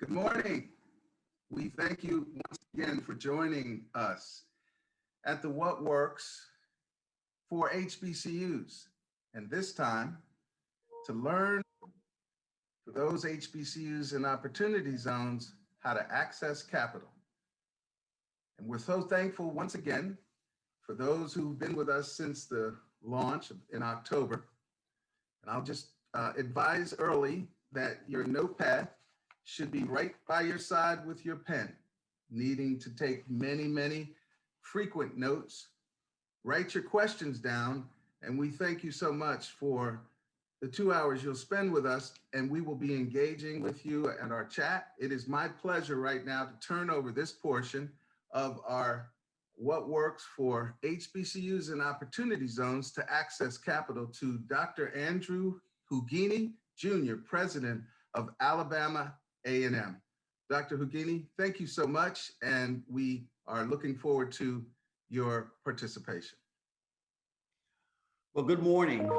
Good morning. We thank you once again for joining us at the What Works for HBCUs. And this time to learn for those HBCUs in opportunity zones how to access capital. And we're so thankful once again for those who've been with us since the launch in October. And I'll just advise early that your notepad should be right by your side with your pen, needing to take many frequent notes. Write your questions down, and we thank you so much for the 2 hours you'll spend with us, and we will be engaging with you at our chat. It is my pleasure right now to turn over this portion of our What Works for HBCUs and Opportunity Zones to Access Capital to Dr. Andrew Hugini, Jr., President of Alabama A&M. Dr. Hugini, thank you so much, and we are looking forward to your participation. Well, good morning.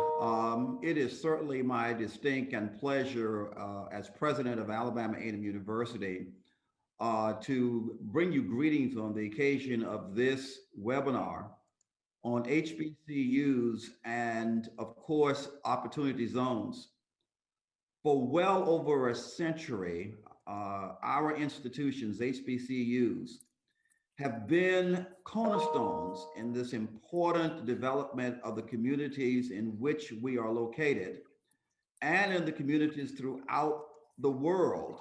It is certainly my distinct and pleasure as president of Alabama A&M University to bring you greetings on the occasion of this webinar on HBCUs and, of course, opportunity zones. For well over a century, our institutions, HBCUs, have been cornerstones in this important development of the communities in which we are located and in the communities throughout the world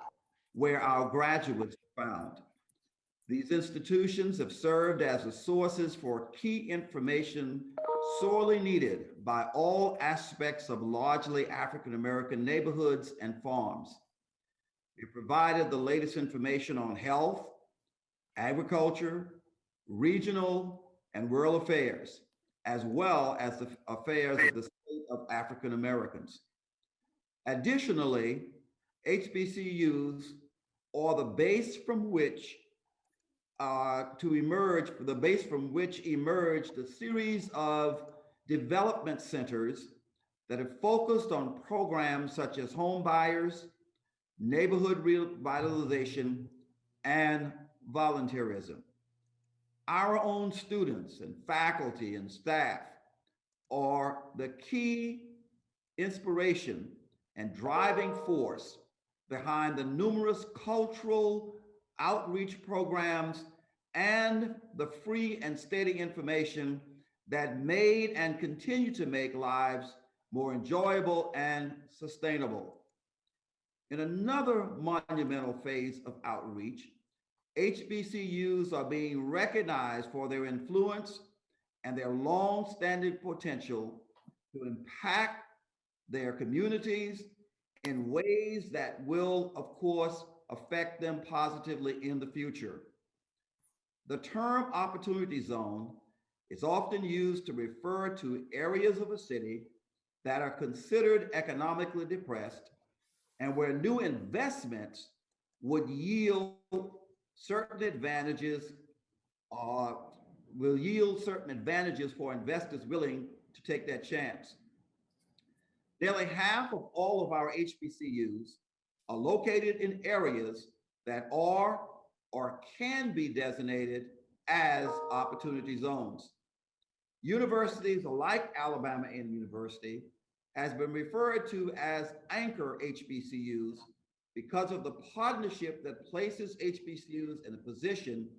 where our graduates are found. These institutions have served as the sources for key information sorely needed by all aspects of largely African-American neighborhoods and farms. They provided the latest information on health, agriculture, regional and rural affairs, as well as the affairs of the state of African Americans. Additionally, HBCUs are the base from which emerged a series of development centers that have focused on programs such as home buyers, neighborhood revitalization, and volunteerism. Our own students and faculty and staff are the key inspiration and driving force behind the numerous cultural outreach programs and the free and steady information that made and continue to make lives more enjoyable and sustainable. In another monumental phase of outreach, HBCUs are being recognized for their influence and their long-standing potential to impact their communities in ways that will, of course, affect them positively in the future. The term opportunity zone is often used to refer to areas of a city that are considered economically depressed and where new investments would yield certain advantages for investors willing to take that chance. Nearly half of all of our HBCUs are located in areas that are or can be designated as opportunity zones. Universities like Alabama A&M University has been referred to as anchor HBCUs because of the partnership that places HBCUs in a position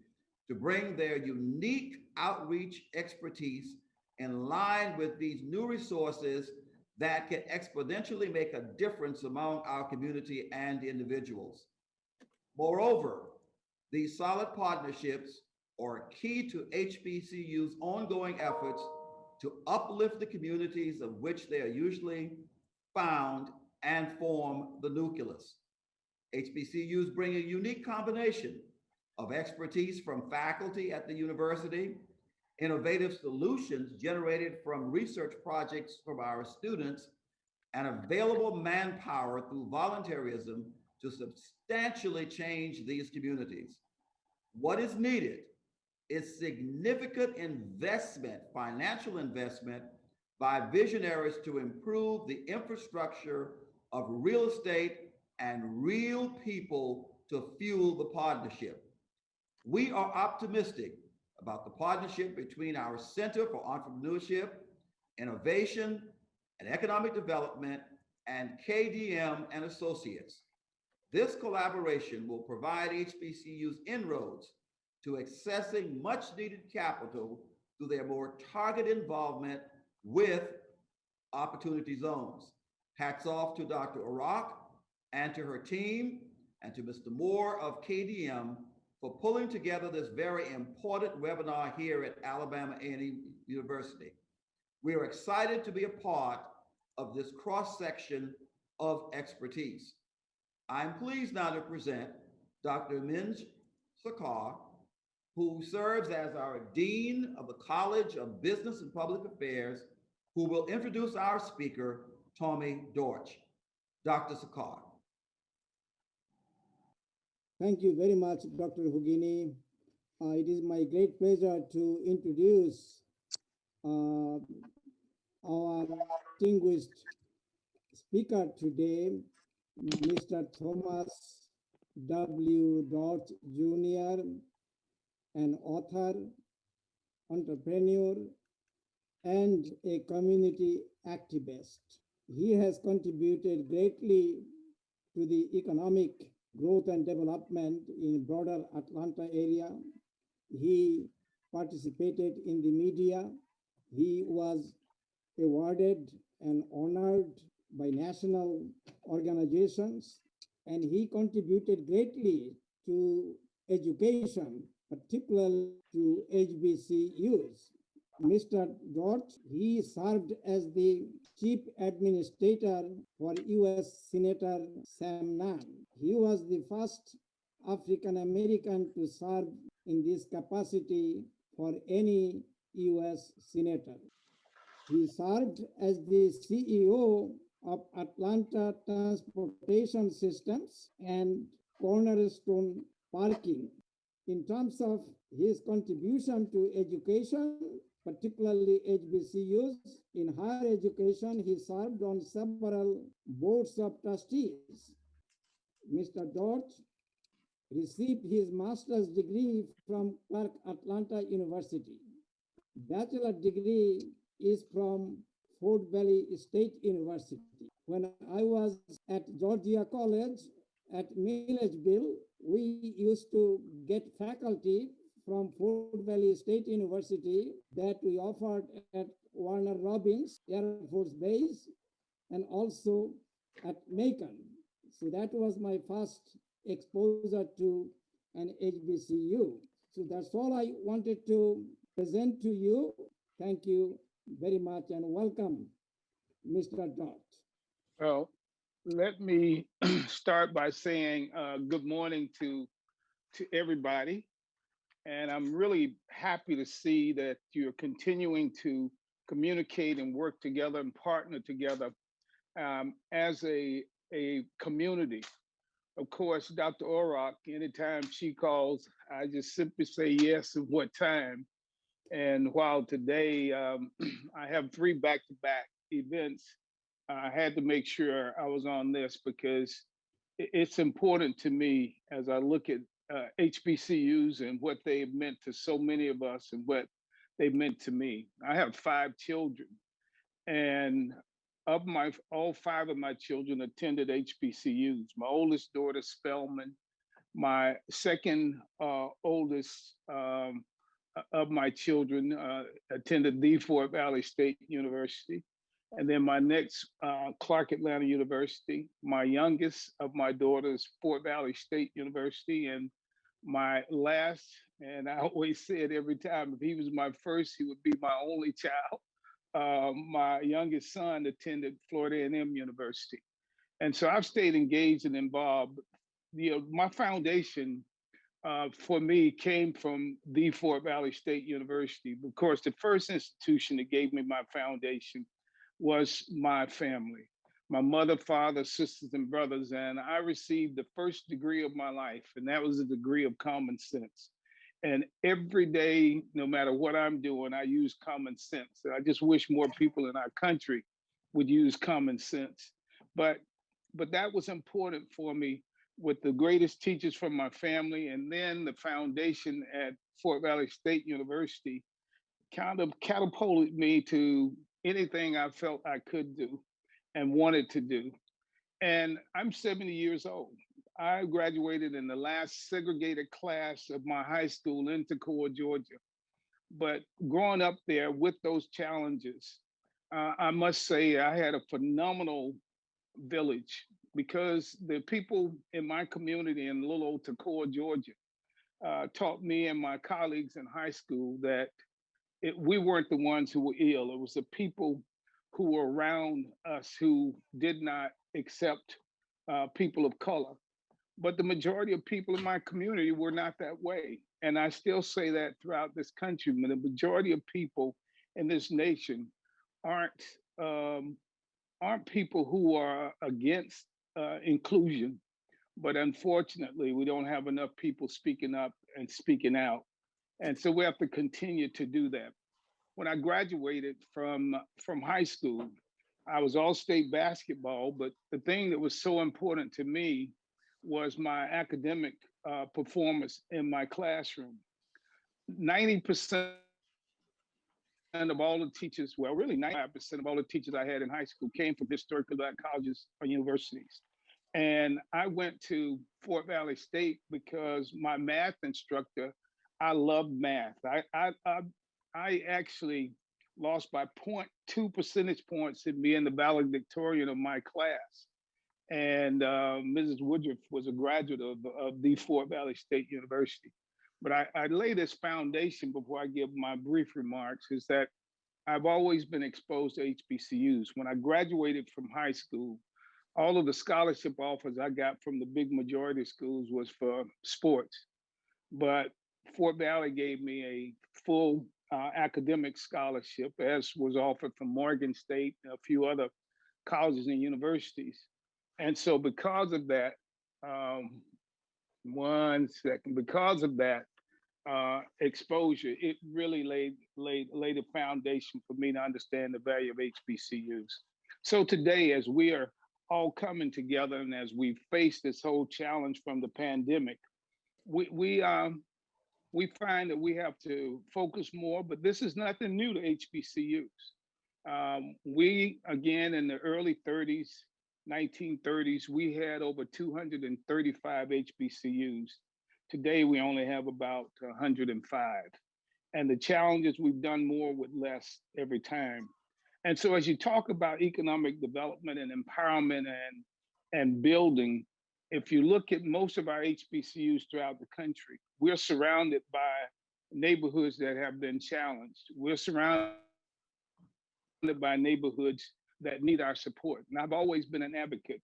to bring their unique outreach expertise in line with these new resources that can exponentially make a difference among our community and individuals. Moreover, these solid partnerships are key to HBCU's ongoing efforts to uplift the communities of which they are usually found and form the nucleus. HBCUs bring a unique combination of expertise from faculty at the university, innovative solutions generated from research projects from our students, and available manpower through volunteerism to substantially change these communities. What is needed is significant investment, financial investment, by visionaries to improve the infrastructure of real estate and real people to fuel the partnership. We are optimistic about the partnership between our Center for Entrepreneurship, Innovation, and Economic Development and KDM and Associates. This collaboration will provide HBCUs inroads to accessing much needed capital through their more targeted involvement with opportunity zones. Hats off to Dr. Arak and to her team and to Mr. Moore of KDM for pulling together this very important webinar here at Alabama A&M University. We are excited to be a part of this cross-section of expertise. I'm pleased now to present Dr. Minj Sarkar, who serves as our Dean of the College of Business and Public Affairs, who will introduce our speaker, Tommy Dortch. Dr. Sarkar. Thank you very much, Dr. Hugini. It is my great pleasure to introduce our distinguished speaker today, Mr. Thomas W. Dortch Jr., an author, entrepreneur, and a community activist. He has contributed greatly to the economic growth and development in broader Atlanta area. He participated in the media. He was awarded and honored by national organizations, and he contributed greatly to education, particularly to HBCUs. Mr. Dortch, he served as the chief administrator for U.S. Senator Sam Nunn. He was the first African American to serve in this capacity for any U.S. senator. He served as the CEO of Atlanta Transportation Systems and Cornerstone Parking. In terms of his contribution to education, particularly HBCUs, in higher education, he served on several boards of trustees. Mr. Dortch received his master's degree from Clark Atlanta University. Bachelor degree is from Fort Valley State University. When I was at Georgia College at Milledgeville, we used to get faculty from Fort Valley State University that we offered at Warner Robins Air Force Base and also at Macon. So that was my first exposure to an HBCU. So that's all I wanted to present to you. Thank you very much and welcome, Mr. Dortch. Well, let me start by saying good morning to everybody. And I'm really happy to see that you're continuing to communicate and work together and partner together as a community. Of course, Dr. Orak, anytime she calls, I just simply say yes and what time. And while today I have 3 back-to-back events, I had to make sure I was on this because it's important to me as I look at HBCUs and what they've meant to so many of us and what they've meant to me. I have 5 children, and all 5 of my children attended HBCUs. My oldest daughter, Spelman, my second oldest of my children attended the Fort Valley State University. And then my next, Clark Atlanta University. My youngest of my daughters, Fort Valley State University. And my last, and I always say it every time, if he was my first, he would be my only child. My youngest son attended Florida A&M University. And so I've stayed engaged and involved. My foundation for me came from the Fort Valley State University. Of course, the first institution that gave me my foundation was my family, my mother, father, sisters, and brothers. And I received the first degree of my life, and that was a degree of common sense. And every day, no matter what I'm doing, I use common sense. And I just wish more people in our country would use common sense. But that was important for me with the greatest teachers from my family, and then the foundation at Fort Valley State University kind of catapulted me to anything I felt I could do and wanted to do. And I'm 70 years old. I graduated in the last segregated class of my high school in Toccoa, Georgia. But growing up there with those challenges, I must say I had a phenomenal village because the people in my community in little old Toccoa, Georgia, taught me and my colleagues in high school that we weren't the ones who were ill. It was the people who were around us who did not accept people of color. But the majority of people in my community were not that way. And I still say that throughout this country. The majority of people in this nation aren't um, aren't people who are against inclusion, but unfortunately, we don't have enough people speaking up and speaking out. And so we have to continue to do that. When I graduated from high school, I was all state basketball, but the thing that was so important to me was my academic performance in my classroom. 90% of all the teachers, well, really 95% of all the teachers I had in high school came from historically black colleges or universities. And I went to Fort Valley State because my math instructor, I loved math. I actually lost by 0.2 percentage points in being the valedictorian of my class. And Mrs. Woodruff was a graduate of the Fort Valley State University. But I lay this foundation before I give my brief remarks is that I've always been exposed to HBCUs. When I graduated from high school, all of the scholarship offers I got from the big majority of schools was for sports. But Fort Valley gave me a full academic scholarship, as was offered from Morgan State and a few other colleges and universities. And so, because of that, um, one second, because of that exposure, it really laid a foundation for me to understand the value of HBCUs. So today, as we are all coming together and as we face this whole challenge from the pandemic, we we um, we find that we have to focus more, but this is nothing new to HBCUs. We, again, in the early 30s, 1930s, we had over 235 HBCUs. Today, we only have about 105. And the challenges, we've done more with less every time. And so, as you talk about economic development and empowerment and building, if you look at most of our HBCUs throughout the country, we're surrounded by neighborhoods that have been challenged. We're surrounded by neighborhoods that need our support. And I've always been an advocate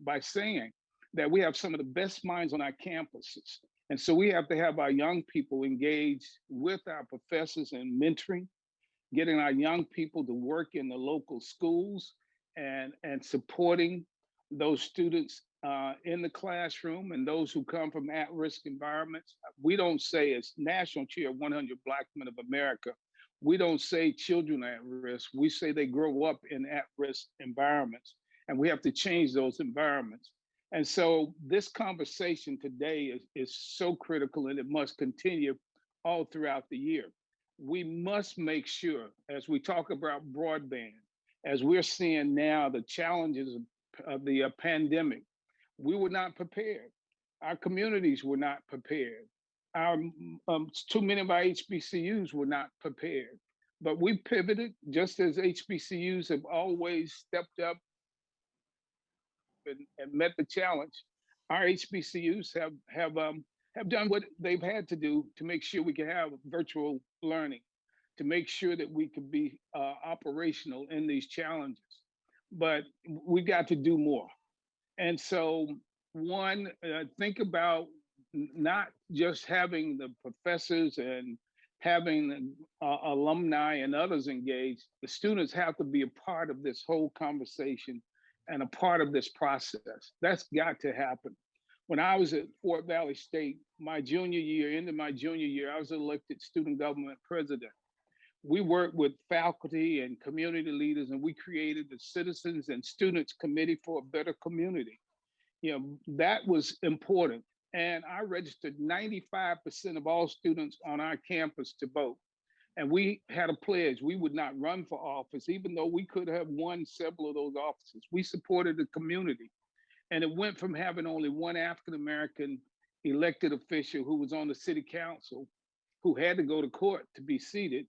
by saying that we have some of the best minds on our campuses. And so we have to have our young people engaged with our professors in mentoring, getting our young people to work in the local schools and supporting those students in the classroom and those who come from at-risk environments. We don't say, as National Chair of 100 Black Men of America, we don't say children are at risk. We say they grow up in at-risk environments, and we have to change those environments. And so this conversation today is so critical, and it must continue all throughout the year. We must make sure, as we talk about broadband, as we're seeing now the challenges of the pandemic, we were not prepared. Our communities were not prepared. Our too many of our HBCUs were not prepared. But we pivoted, just as HBCUs have always stepped up and met the challenge. Our HBCUs have done what they've had to do to make sure we can have virtual learning, to make sure that we can be operational in these challenges. But we've got to do more. And so, one, think about not just having the professors and having alumni and others engaged. The students have to be a part of this whole conversation and a part of this process. That's got to happen. When I was at Fort Valley State, my junior year, into my junior year, I was elected student government president. We worked with faculty and community leaders, and we created the Citizens and Students Committee for a Better Community. that was important. And I registered 95% of all students on our campus to vote. And we had a pledge, we would not run for office, even though we could have won several of those offices. We supported the community. And it went from having only one African American elected official who was on the city council, who had to go to court to be seated,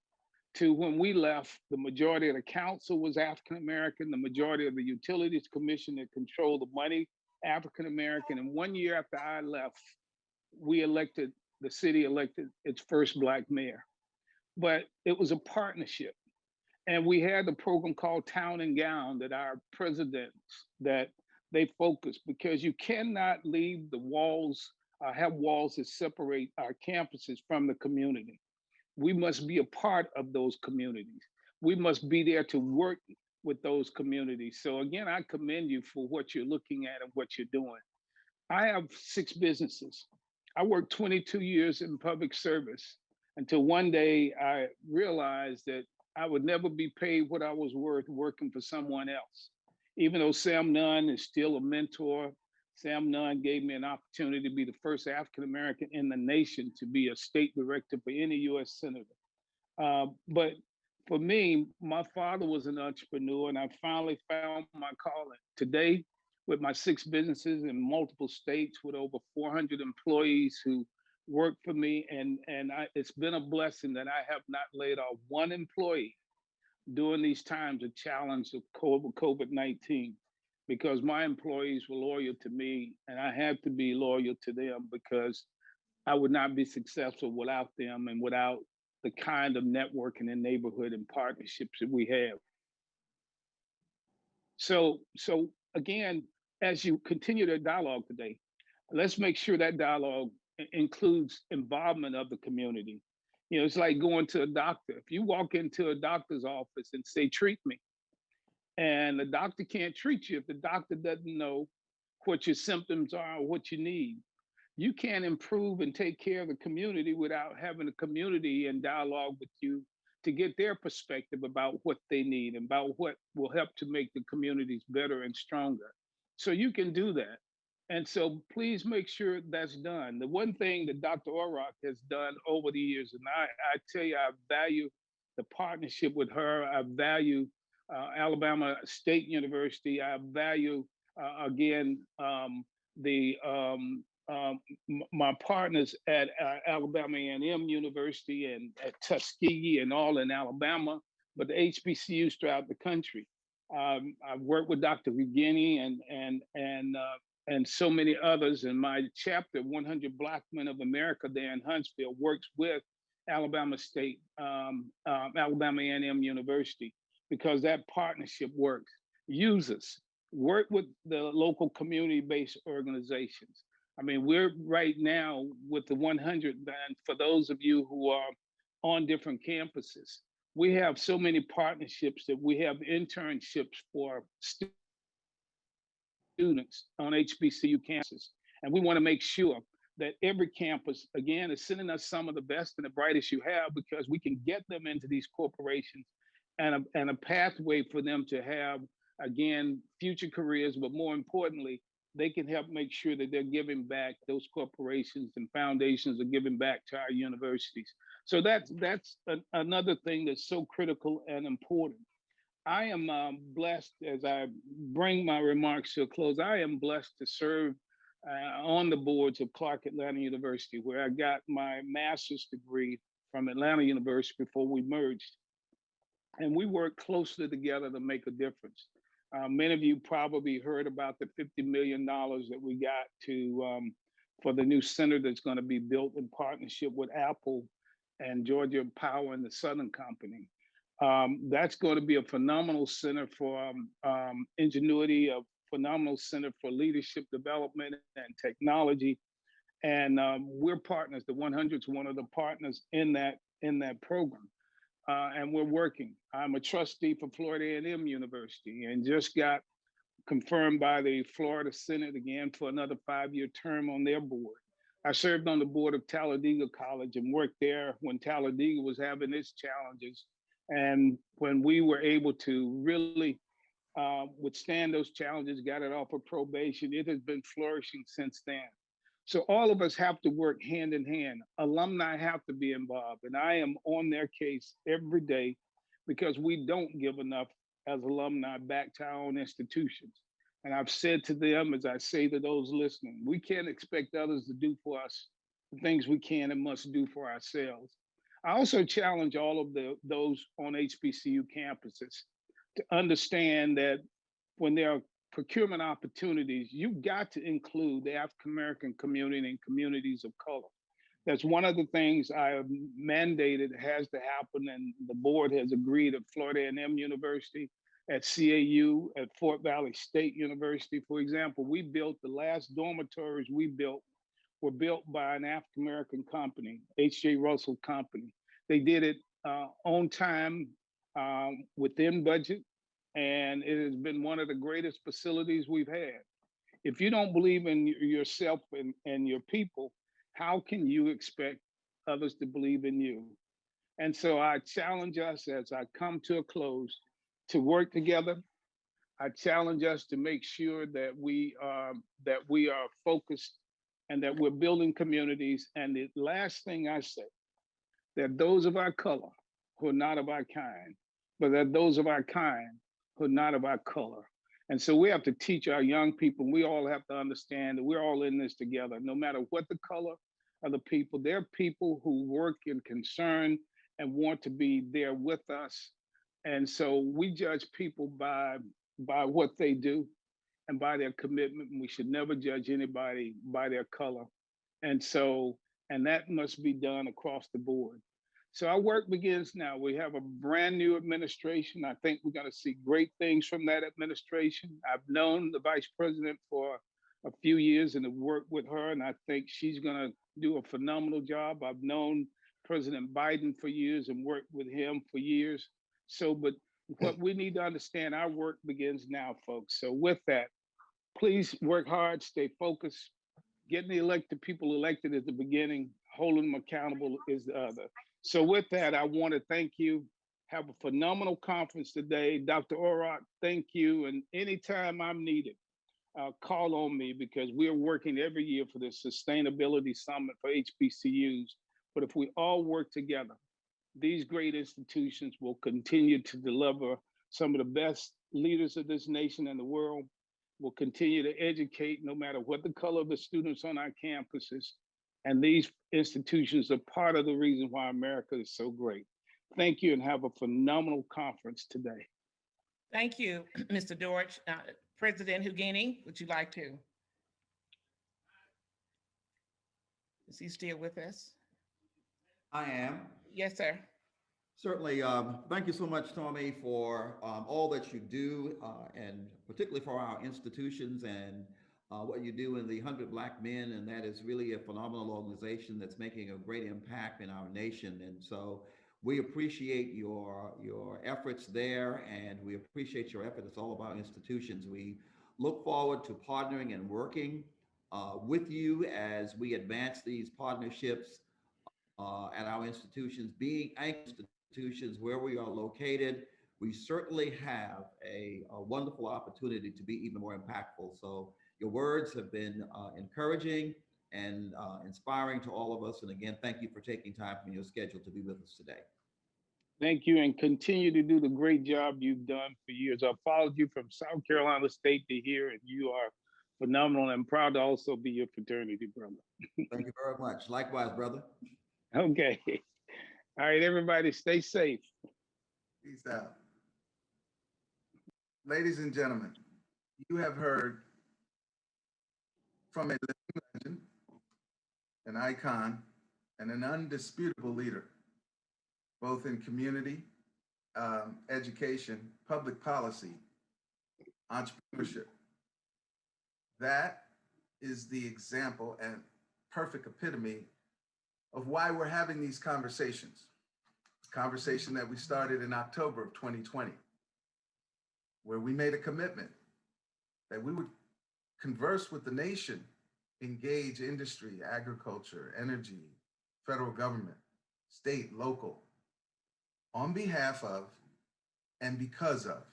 to when we left, the majority of the council was African American, the majority of the utilities commission that controlled the money, African American. And 1 year after I left, the city elected its first Black mayor. But it was a partnership. And we had the program called Town and Gown that our presidents, that they focused, because you cannot leave the walls, have walls that separate our campuses from the community. We must be a part of those communities. We must be there to work with those communities. So again, I commend you for what you're looking at and what you're doing. I have 6 businesses. I worked 22 years in public service until one day I realized that I would never be paid what I was worth working for someone else. Even though Sam Nunn is still a mentor, Sam Nunn gave me an opportunity to be the first African American in the nation to be a state director for any US senator. But for me, my father was an entrepreneur, and I finally found my calling. Today, with my 6 businesses in multiple states with over 400 employees who work for me, it's been a blessing that I have not laid off one employee during these times of challenge of COVID-19, because my employees were loyal to me and I had to be loyal to them, because I would not be successful without them and without the kind of networking and neighborhood and partnerships that we have. So again, as you continue the dialogue today, let's make sure that dialogue includes involvement of the community. It's like going to a doctor. If you walk into a doctor's office and say, treat me, and the doctor can't treat you if the doctor doesn't know what your symptoms are or what you need. You can't improve and take care of the community without having a community in dialogue with you to get their perspective about what they need and about what will help to make the communities better and stronger. So you can do that. And so please make sure that's done. The one thing that Dr. Orrock has done over the years, and I tell you, I value the partnership with her. I value Alabama State University. I value, again, my partners at Alabama A&M University and at Tuskegee and all in Alabama, but the HBCUs throughout the country. I've worked with Dr. Regini and so many others. And my chapter, 100 Black Men of America, there in Huntsville, works with Alabama State, Alabama A&M University, because that partnership works. Use us. Work with the local community-based organizations. I mean, we're right now with the 100, and for those of you who are on different campuses, we have so many partnerships that we have internships for students on HBCU campuses. And we want to make sure that every campus, again, is sending us some of the best and the brightest you have, because we can get them into these corporations and a pathway for them to have, again, future careers, but more importantly, they can help make sure that they're giving back. Those corporations and foundations are giving back to our universities. So that's another thing that's so critical and important. I am blessed, as I bring my remarks to a close, I am blessed to serve on the boards of Clark Atlanta University, where I got my master's degree from Atlanta University before we merged. And we work closely together to make a difference. Many of you probably heard about the $50 million that we got for the new center that's going to be built in partnership with Apple and Georgia Power and the Southern Company. That's going to be a phenomenal center for ingenuity, a phenomenal center for leadership development and technology. And we're partners. The 100's one of the partners in that program. And we're working. I'm a trustee for Florida A&M University and just got confirmed by the Florida Senate again for another 5-year term on their board. I served on the board of Talladega College and worked there when Talladega was having its challenges. And when we were able to really withstand those challenges, got it off of probation. It has been flourishing since then. So all of us have to work hand in hand. Alumni have to be involved. And I am on their case every day because we don't give enough as alumni back to our own institutions. And I've said to them, as I say to those listening, we can't expect others to do for us the things we can and must do for ourselves. I also challenge all of those on HBCU campuses to understand that when there are procurement opportunities, you've got to include the African American community and communities of color. That's one of the things I have mandated has to happen, and the board has agreed at Florida A&M University, at CAU, at Fort Valley State University. For example, we built the last dormitories we built were built by an African American company, H.J. Russell Company. They did it on time, within budget, and it has been one of the greatest facilities we've had. If you don't believe in yourself and your people, how can you expect others to believe in you? And so I challenge us as I come to a close to work together. I challenge us to make sure that we are focused and that we're building communities. And the last thing I say, that those of our color who are not of our kind, but that those of our kind who are not of our color. And so we have to teach our young people, we all have to understand that we're all in this together, no matter what the color of the people. They're people who work in concern and want to be there with us. And so we judge people by what they do and by their commitment. And we should never judge anybody by their color. And so, and that must be done across the board. So our work begins now. We have a brand new administration. I think we're going to see great things from that administration. I've known the vice president for a few years and have worked with her, and I think she's going to do a phenomenal job. I've known President Biden for years and worked with him for years. So, but what we need to understand, our work begins now, folks. So with that, please work hard, stay focused. Getting the elected people elected is the beginning, holding them accountable is the other. So with that, I want to thank you. Have a phenomenal conference today. Dr. Orrock, thank you. And anytime I'm needed, call on me because we're working every year for this sustainability summit for HBCUs. But if we all work together, these great institutions will continue to deliver some of the best leaders of this nation and the world. Will continue to educate no matter what the color of the students on our campuses. And these institutions are part of the reason why America is so great. Thank you and have a phenomenal conference today. Thank you, Mr. Dortch. President Houdini, would you like to? Is he still with us? I am. Yes, sir. Certainly. Thank you so much, Tommy, for all that you do, and particularly for our institutions and what you do in the 100 Black Men. And that is really a phenomenal organization that's making a great impact in our nation. And so we appreciate your efforts there, and we appreciate your effort. It's all about institutions. We look forward to partnering and working with you as we advance these partnerships at our institutions, being anchor institutions where we are located. We certainly have a wonderful opportunity to be even more impactful. So your words have been encouraging and inspiring to all of us. And again, thank you for taking time from your schedule to be with us today. Thank you, and continue to do the great job you've done for years. I followed you from South Carolina State to here, and you are phenomenal. And proud to also be your fraternity brother. Thank you very much. Likewise, brother. Okay. All right, everybody, stay safe. Peace out. Ladies and gentlemen, you have heard from a living legend, an icon, and an undisputable leader, both in community, education, public policy, entrepreneurship. That is the example and perfect epitome of why we're having these conversations. Conversation that we started in October of 2020, where we made a commitment that we would converse with the nation, engage industry, agriculture, energy, federal government, state, local, on behalf of and because of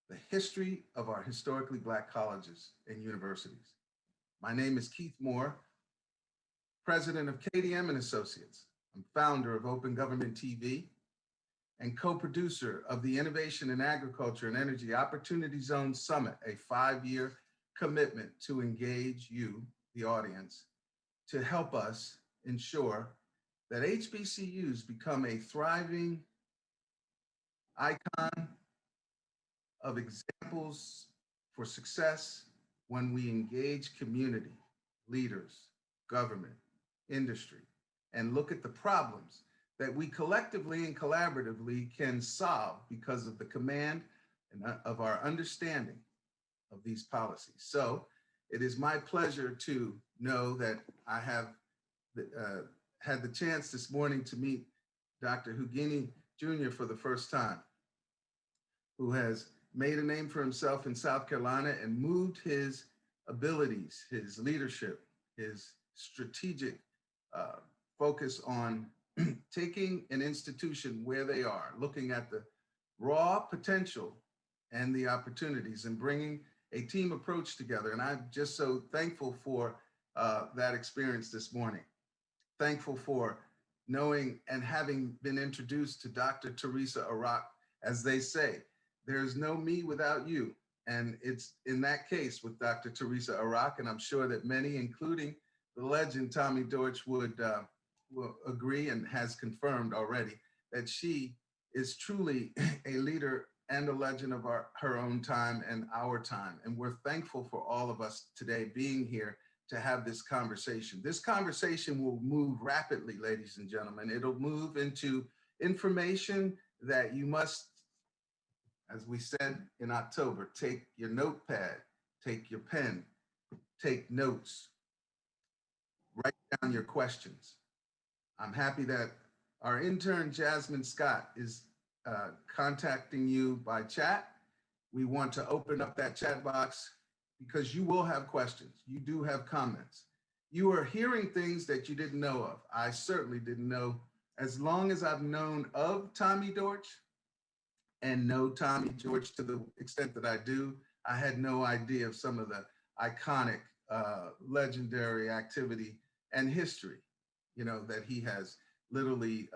the history of our historically Black colleges and universities. My name is Keith Moore, president of KDM and Associates. I'm founder of Open Government TV and co-producer of the Innovation in Agriculture and Energy Opportunity Zone Summit, a 5-year commitment to engage you, the audience, to help us ensure that HBCUs become a thriving icon of examples for success when we engage community, leaders, government, industry, and look at the problems that we collectively and collaboratively can solve because of the command and of our understanding of these policies. So it is my pleasure to know that I have had the chance this morning to meet Dr. Houdini Jr. for the first time, who has made a name for himself in South Carolina and moved his abilities, his leadership, his strategic focus on taking an institution where they are, looking at the raw potential and the opportunities and bringing a team approach together. And I'm just so thankful for that experience this morning. Thankful for knowing and having been introduced to Dr. Teresa Arak. As they say, there's no me without you. And it's in that case with Dr. Teresa Arak, and I'm sure that many, including the legend Tommy Deutsch, will agree and has confirmed already that she is truly a leader and a legend of her own time and our time. And we're thankful for all of us today being here to have this conversation. This conversation will move rapidly, ladies and gentlemen. It'll move into information that you must, as we said in October, take your notepad, take your pen, take notes, write down your questions. I'm happy that our intern, Jasmine Scott, is contacting you by chat. We want to open up that chat box because you will have questions. You do have comments. You are hearing things that you didn't know of. I certainly didn't know. As long as I've known of Tommy Deutsch and know Tommy George to the extent that I do, I had no idea of some of the iconic, legendary activity and history, that he has literally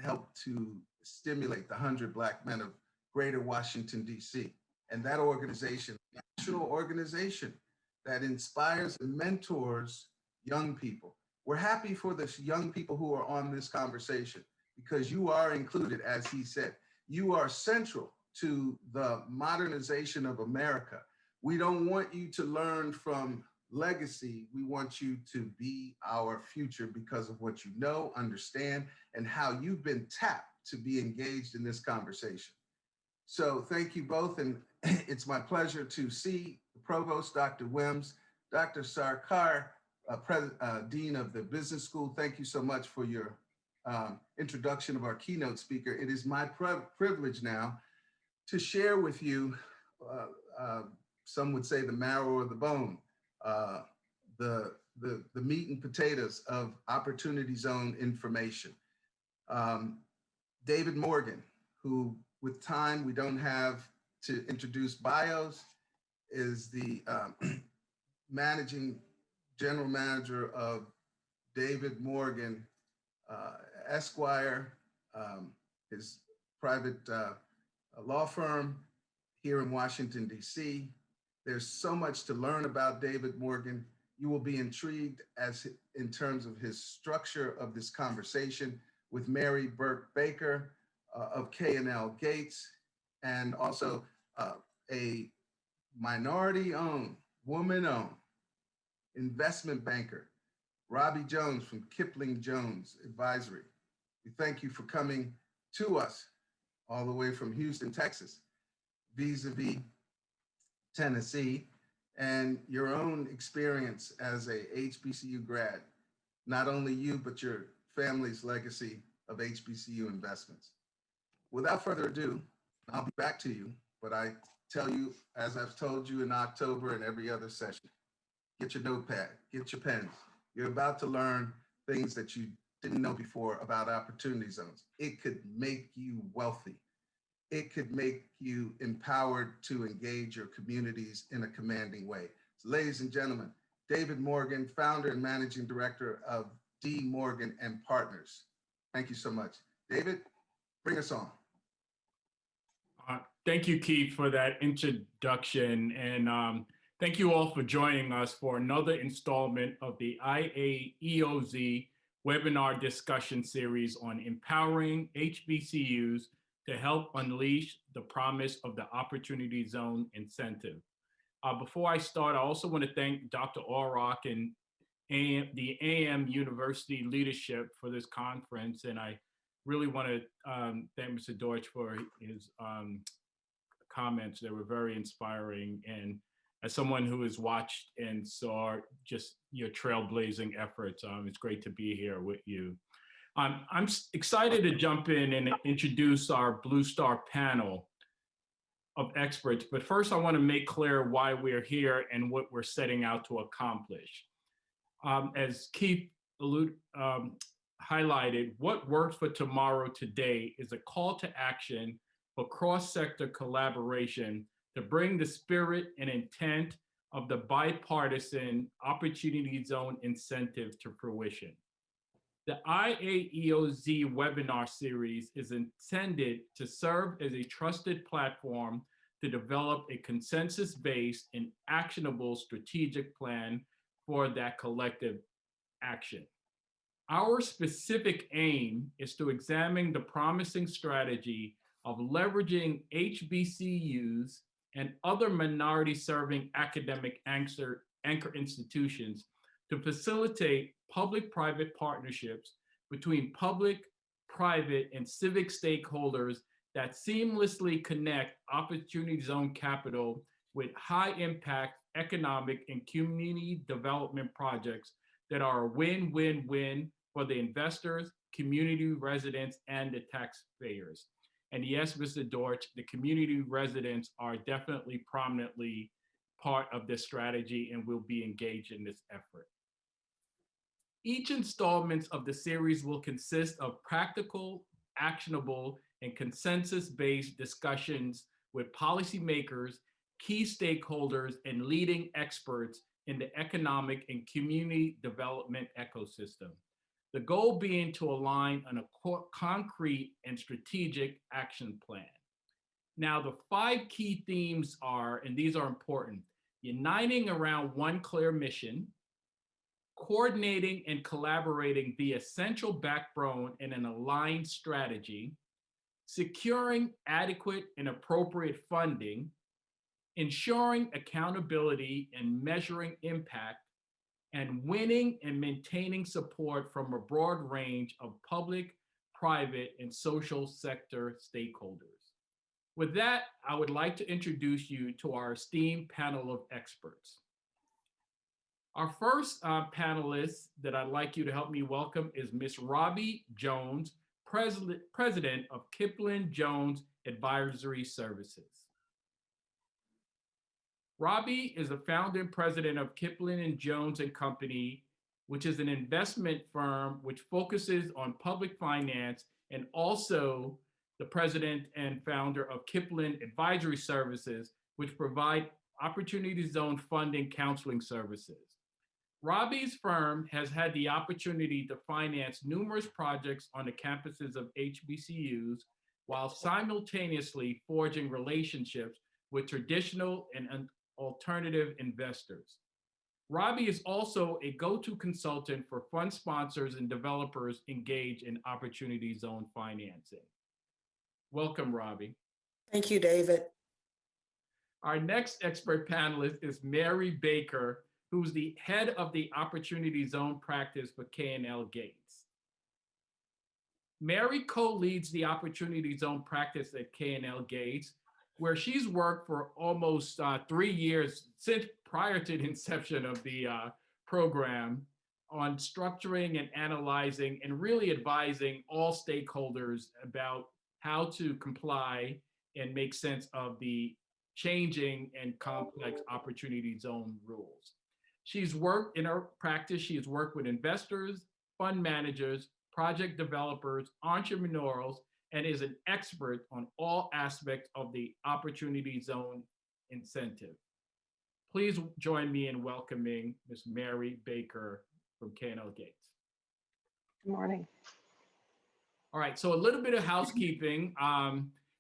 helped to stimulate the 100 Black men of Greater Washington, D.C. And that organization, national organization that inspires and mentors young people. We're happy for the young people who are on this conversation because you are included, as he said. You are central to the modernization of America. We don't want you to learn from legacy. We want you to be our future because of what you know, understand, and how you've been tapped to be engaged in this conversation. So thank you both. And it's my pleasure to see the Provost, Dr. Wims, Dr. Sarkar, Dean of the Business School. Thank you so much for your introduction of our keynote speaker. It is my privilege now to share with you, some would say the marrow of the bone, the meat and potatoes of Opportunity Zone information. David Morgan, who with time we don't have to introduce bios, is the managing general manager of David Morgan Esquire, his private law firm here in Washington, D.C. There's so much to learn about David Morgan. You will be intrigued in terms of his structure of this conversation with Mary Burke Baker of K&L Gates, and also a minority-owned, woman-owned investment banker, Robbie Jones from Kipling Jones Advisory. We thank you for coming to us all the way from Houston, Texas, vis-a-vis Tennessee, and your own experience as a HBCU grad, not only you, but your family's legacy of HBCU investments. Without further ado, I'll be back to you, but I tell you, as I've told you in October and every other session, get your notepad, get your pens. You're about to learn things that you didn't know before about opportunity zones. It could make you wealthy. it could make you empowered to engage your communities in a commanding way. So, ladies and gentlemen, David Morgan, founder and managing director of D. Morgan and Partners. Thank you so much. David, bring us on. Thank you, Keith, for that introduction. And thank you all for joining us for another installment of the IAEOZ webinar discussion series on empowering HBCUs to help unleash the promise of the Opportunity Zone incentive. Before I start, I also want to thank Dr. Auroch and the AM University leadership for this conference. And I really want to thank Mr. Deutsch for his comments. They were very inspiring. And as someone who has watched and saw just your trailblazing efforts, it's great to be here with you. I'm excited to jump in and introduce our Blue Star panel of experts. But first, I want to make clear why we're here and what we're setting out to accomplish. As Keith highlighted, what works for tomorrow today is a call to action for cross-sector collaboration to bring the spirit and intent of the bipartisan Opportunity Zone incentive to fruition. The IAEOZ webinar series is intended to serve as a trusted platform to develop a consensus-based and actionable strategic plan for that collective action. Our specific aim is to examine the promising strategy of leveraging HBCUs and other minority-serving academic anchor institutions to facilitate public-private partnerships between public, private, and civic stakeholders that seamlessly connect Opportunity Zone capital with high-impact economic and community development projects that are a win-win-win for the investors, community residents, and the taxpayers. And yes, Mr. Deutsch, the community residents are definitely prominently part of this strategy and will be engaged in this effort. Each installment of the series will consist of practical, actionable, and consensus-based discussions with policymakers, key stakeholders, and leading experts in the economic and community development ecosystem. The goal being to align on a concrete and strategic action plan. Now, the 5 key themes are, and these are important, uniting around one clear mission, coordinating and collaborating the essential backbone in an aligned strategy, securing adequate and appropriate funding, ensuring accountability and measuring impact, and winning and maintaining support from a broad range of public, private, and social sector stakeholders. With that, I would like to introduce you to our esteemed panel of experts. Our first panelist that I'd like you to help me welcome is Ms. Robbie Jones, President of Kipling Jones Advisory Services. Robbie is the founder and president of Kipling and Jones and Company, which is an investment firm which focuses on public finance, and also the president and founder of Kipling Advisory Services, which provide Opportunity Zone funding counseling services. Robbie's firm has had the opportunity to finance numerous projects on the campuses of HBCUs while simultaneously forging relationships with traditional and alternative investors. Robbie is also a go-to consultant for fund sponsors and developers engaged in Opportunity Zone financing. Welcome, Robbie. Thank you, David. Our next expert panelist is Mary Baker, who's the head of the Opportunity Zone practice for K&L Gates. Mary co-leads the Opportunity Zone practice at K&L Gates, where she's worked for almost 3 years since prior to the inception of the program on structuring and analyzing and really advising all stakeholders about how to comply and make sense of the changing and complex Opportunity Zone rules. She's worked in her practice, she has worked with investors, fund managers, project developers, entrepreneurs, and is an expert on all aspects of the Opportunity Zone incentive. Please join me in welcoming Ms. Mary Baker from K&L Gates. Good morning. All right, so a little bit of housekeeping.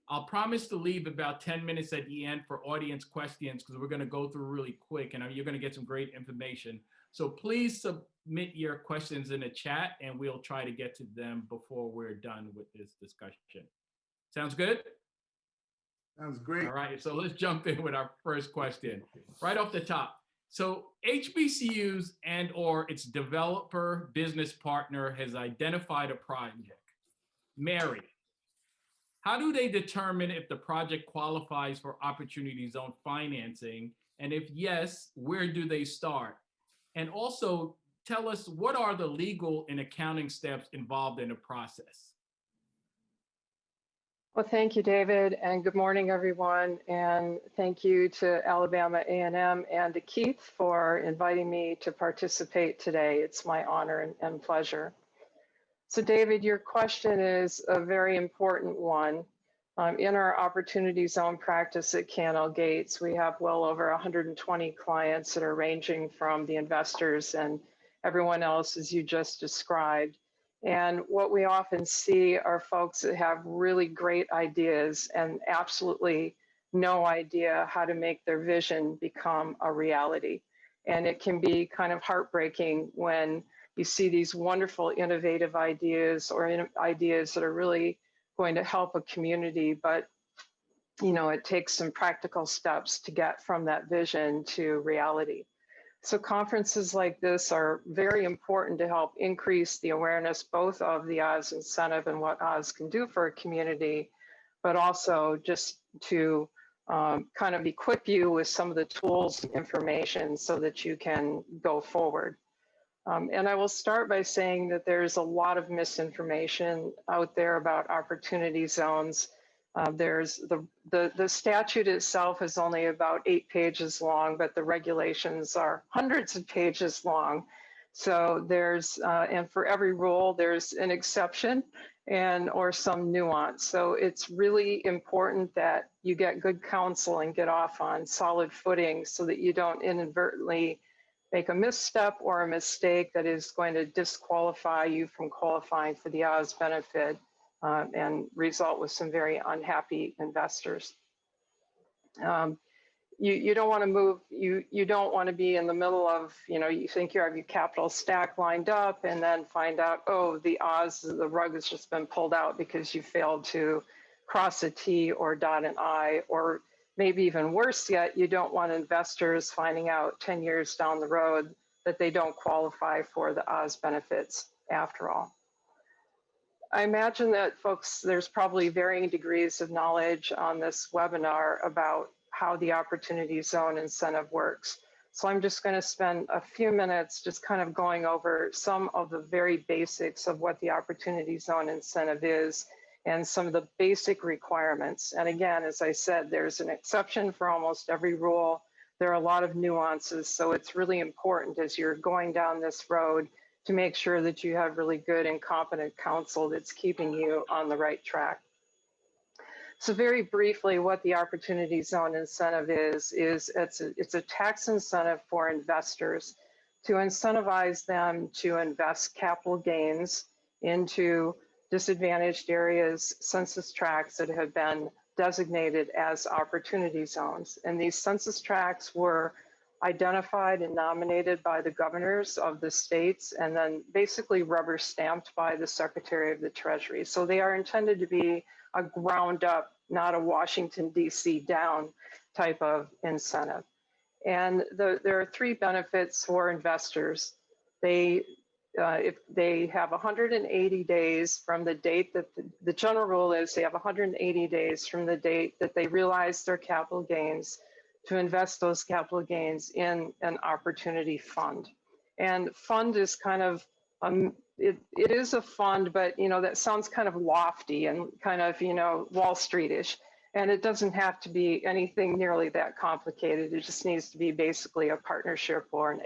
I'll promise to leave about 10 minutes at the end for audience questions because we're going to go through really quick and you're going to get some great information. So please submit your questions in the chat and we'll try to get to them before we're done with this discussion. Sounds good? Sounds great. All right, so let's jump in with our first question. Right off the top. So HBCUs and or its developer business partner has identified a project. Mary, how do they determine if the project qualifies for Opportunity Zone financing? And if yes, where do they start? And also tell us what are the legal and accounting steps involved in the process? Well, thank you, David, and good morning, everyone. And thank you to Alabama A&M and to Keith for inviting me to participate today. It's my honor and pleasure. So David, your question is a very important one. In our Opportunity Zone practice at K&L Gates, we have well over 120 clients that are ranging from the investors and everyone else, as you just described. And what we often see are folks that have really great ideas and absolutely no idea how to make their vision become a reality. And it can be kind of heartbreaking when you see these wonderful, innovative ideas or ideas that are really going to help a community, but it takes some practical steps to get from that vision to reality. So conferences like this are very important to help increase the awareness both of the OZ incentive and what OZ can do for a community, but also just to kind of equip you with some of the tools and information so that you can go forward. And I will start by saying that there's a lot of misinformation out there about opportunity zones. There's the statute itself is only about 8 pages long, but the regulations are hundreds of pages long. So there's, and for every rule, there's an exception or some nuance. So it's really important that you get good counsel and get off on solid footing so that you don't inadvertently make a misstep or a mistake that is going to disqualify you from qualifying for the OZ benefit and result with some very unhappy investors. You don't want to move, you don't want to be in the middle of, you think you have your capital stack lined up and then find out, oh, the rug has just been pulled out because you failed to cross a T or dot an I, or maybe even worse yet, you don't want investors finding out 10 years down the road that they don't qualify for the OZ benefits after all. I imagine that folks, there's probably varying degrees of knowledge on this webinar about how the Opportunity Zone incentive works. So I'm just going to spend a few minutes just kind of going over some of the very basics of what the Opportunity Zone incentive is and some of the basic requirements. And again, as I said, there's an exception for almost every rule. There are a lot of nuances, so it's really important as you're going down this road to make sure that you have really good and competent counsel that's keeping you on the right track. So very briefly, what the Opportunity Zone incentive is it's a tax incentive for investors to incentivize them to invest capital gains into disadvantaged areas, census tracts that have been designated as opportunity zones. And these census tracts were identified and nominated by the governors of the states and then basically rubber stamped by the Secretary of the Treasury. So they are intended to be a ground up, not a Washington, D.C. down type of incentive. And there are 3 benefits for investors. If they have 180 days from the date that the general rule is they have 180 days from the date that they realize their capital gains to invest those capital gains in an opportunity fund. And fund is kind of, it is a fund, but that sounds kind of lofty and kind of, Wall Street-ish. And it doesn't have to be anything nearly that complicated. It just needs to be basically a partnership or an,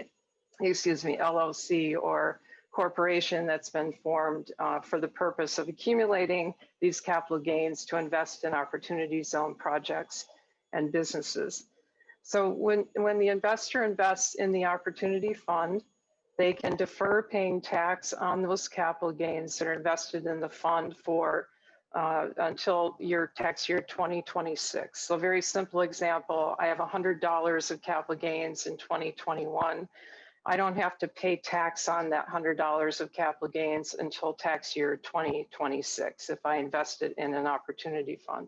LLC or corporation that's been formed for the purpose of accumulating these capital gains to invest in opportunity zone projects and businesses. So when the investor invests in the opportunity fund, they can defer paying tax on those capital gains that are invested in the fund for until your tax year 2026. So very simple example, I have $100 of capital gains in 2021. I don't have to pay tax on that $100 of capital gains until tax year 2026 if I invested in an opportunity fund.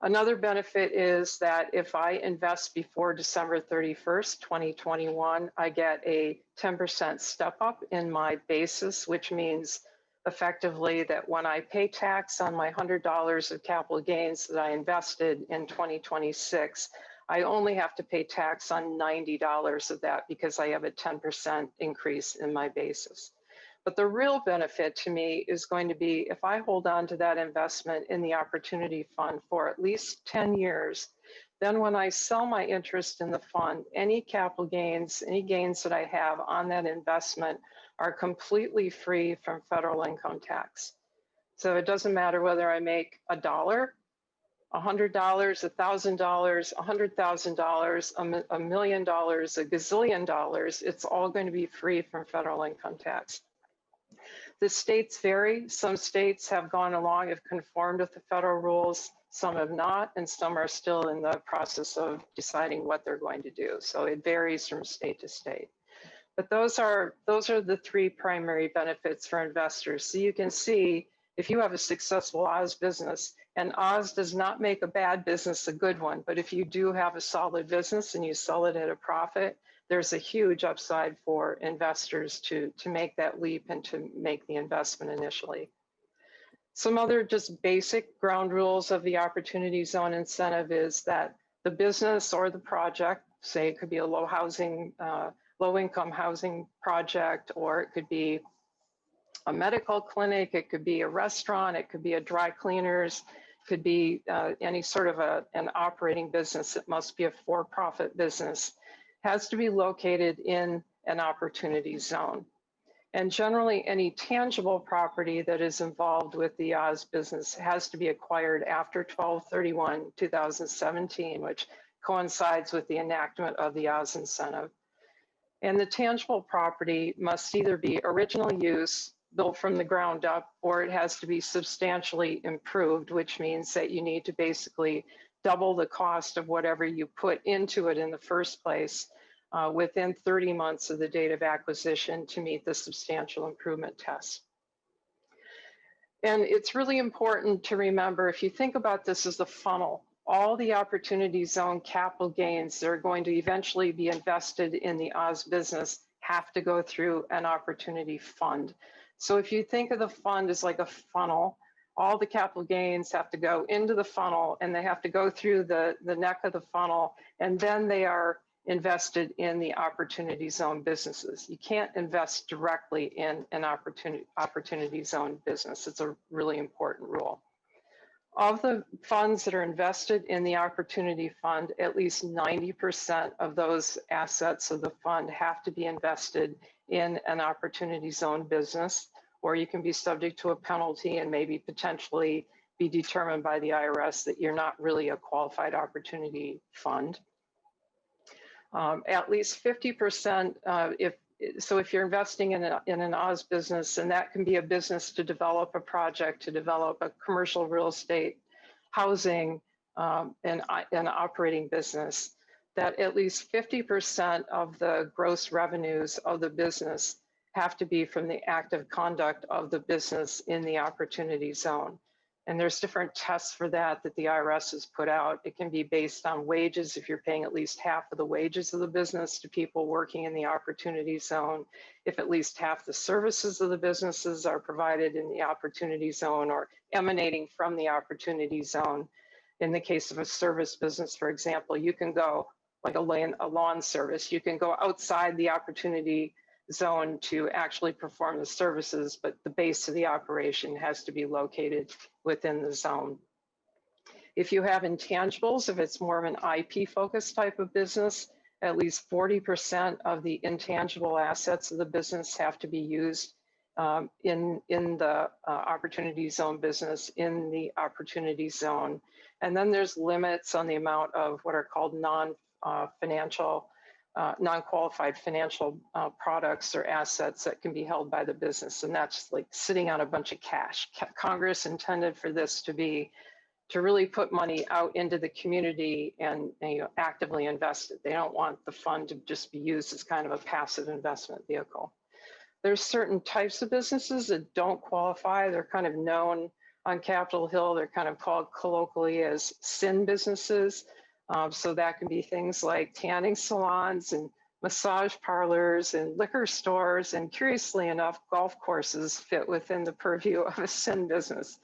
Another benefit is that if I invest before December 31st, 2021, I get a 10% step up in my basis, which means effectively that when I pay tax on my $100 of capital gains that I invested in 2026, I only have to pay tax on $90 of that because I have a 10% increase in my basis. But the real benefit to me is going to be if I hold on to that investment in the opportunity fund for at least 10 years, then when I sell my interest in the fund, any capital gains, any gains that I have on that investment are completely free from federal income tax. So it doesn't matter whether I make $1, $100, $1,000, $100,000, $1 million, a gazillion dollars, it's all going to be free from federal income tax. The states vary. Some states have gone along, have conformed with the federal rules, some have not, and some are still in the process of deciding what they're going to do. So it varies from state to state. But those are the three primary benefits for investors. So you can see if you have a successful Oz business, and Oz does not make a bad business a good one, but if you do have a solid business and you sell it at a profit, there's a huge upside for investors to make that leap and to make the investment initially. Some other just basic ground rules of the opportunity zone incentive is that the business or the project, say it could be a low income housing project, or it could be a medical clinic, it could be a restaurant, it could be a dry cleaners, it could be any sort of an operating business. It must be a for-profit business. Has to be located in an opportunity zone. And generally any tangible property that is involved with the Oz business has to be acquired after 12/31/2017, which coincides with the enactment of the Oz incentive. And the tangible property must either be original use, built from the ground up, or it has to be substantially improved, which means that you need to basically double the cost of whatever you put into it in the first place within 30 months of the date of acquisition to meet the substantial improvement test. And it's really important to remember, if you think about this as a funnel, all the opportunity zone capital gains that are going to eventually be invested in the Oz business have to go through an opportunity fund. So if you think of the fund as like a funnel, all the capital gains have to go into the funnel and they have to go through the neck of the funnel, and then they are invested in the opportunity zone businesses. You can't invest directly in an opportunity zone business. It's a really important rule. Of the funds that are invested in the opportunity fund, at least 90% of those assets of the fund have to be invested in an opportunity zone business, or you can be subject to a penalty and maybe potentially be determined by the IRS that you're not really a qualified opportunity fund. At least 50%, if you're investing in an Oz business, and that can be a business to develop a project, to develop a commercial real estate, housing, and an operating business, that at least 50% of the gross revenues of the business have to be from the active conduct of the business in the opportunity zone. And there's different tests for that the IRS has put out. It can be based on wages, if you're paying at least half of the wages of the business to people working in the opportunity zone, if at least half the services of the businesses are provided in the opportunity zone or emanating from the opportunity zone. In the case of a service business, for example, you can go like a lawn service, you can go outside the opportunity zone to actually perform the services, but the base of the operation has to be located within the zone. If you have intangibles, if it's more of an IP focused type of business, at least 40% of the intangible assets of the business have to be used in the opportunity zone business, in the opportunity zone. And then there's limits on the amount of what are called non-qualified financial products or assets that can be held by the business. And that's like sitting on a bunch of cash. Congress intended for this to really put money out into the community and actively invest it. They don't want the fund to just be used as kind of a passive investment vehicle. There's certain types of businesses that don't qualify. They're kind of known on Capitol Hill. They're kind of called colloquially as sin businesses. So that can be things like tanning salons and massage parlors and liquor stores. And curiously enough, golf courses fit within the purview of a sin business.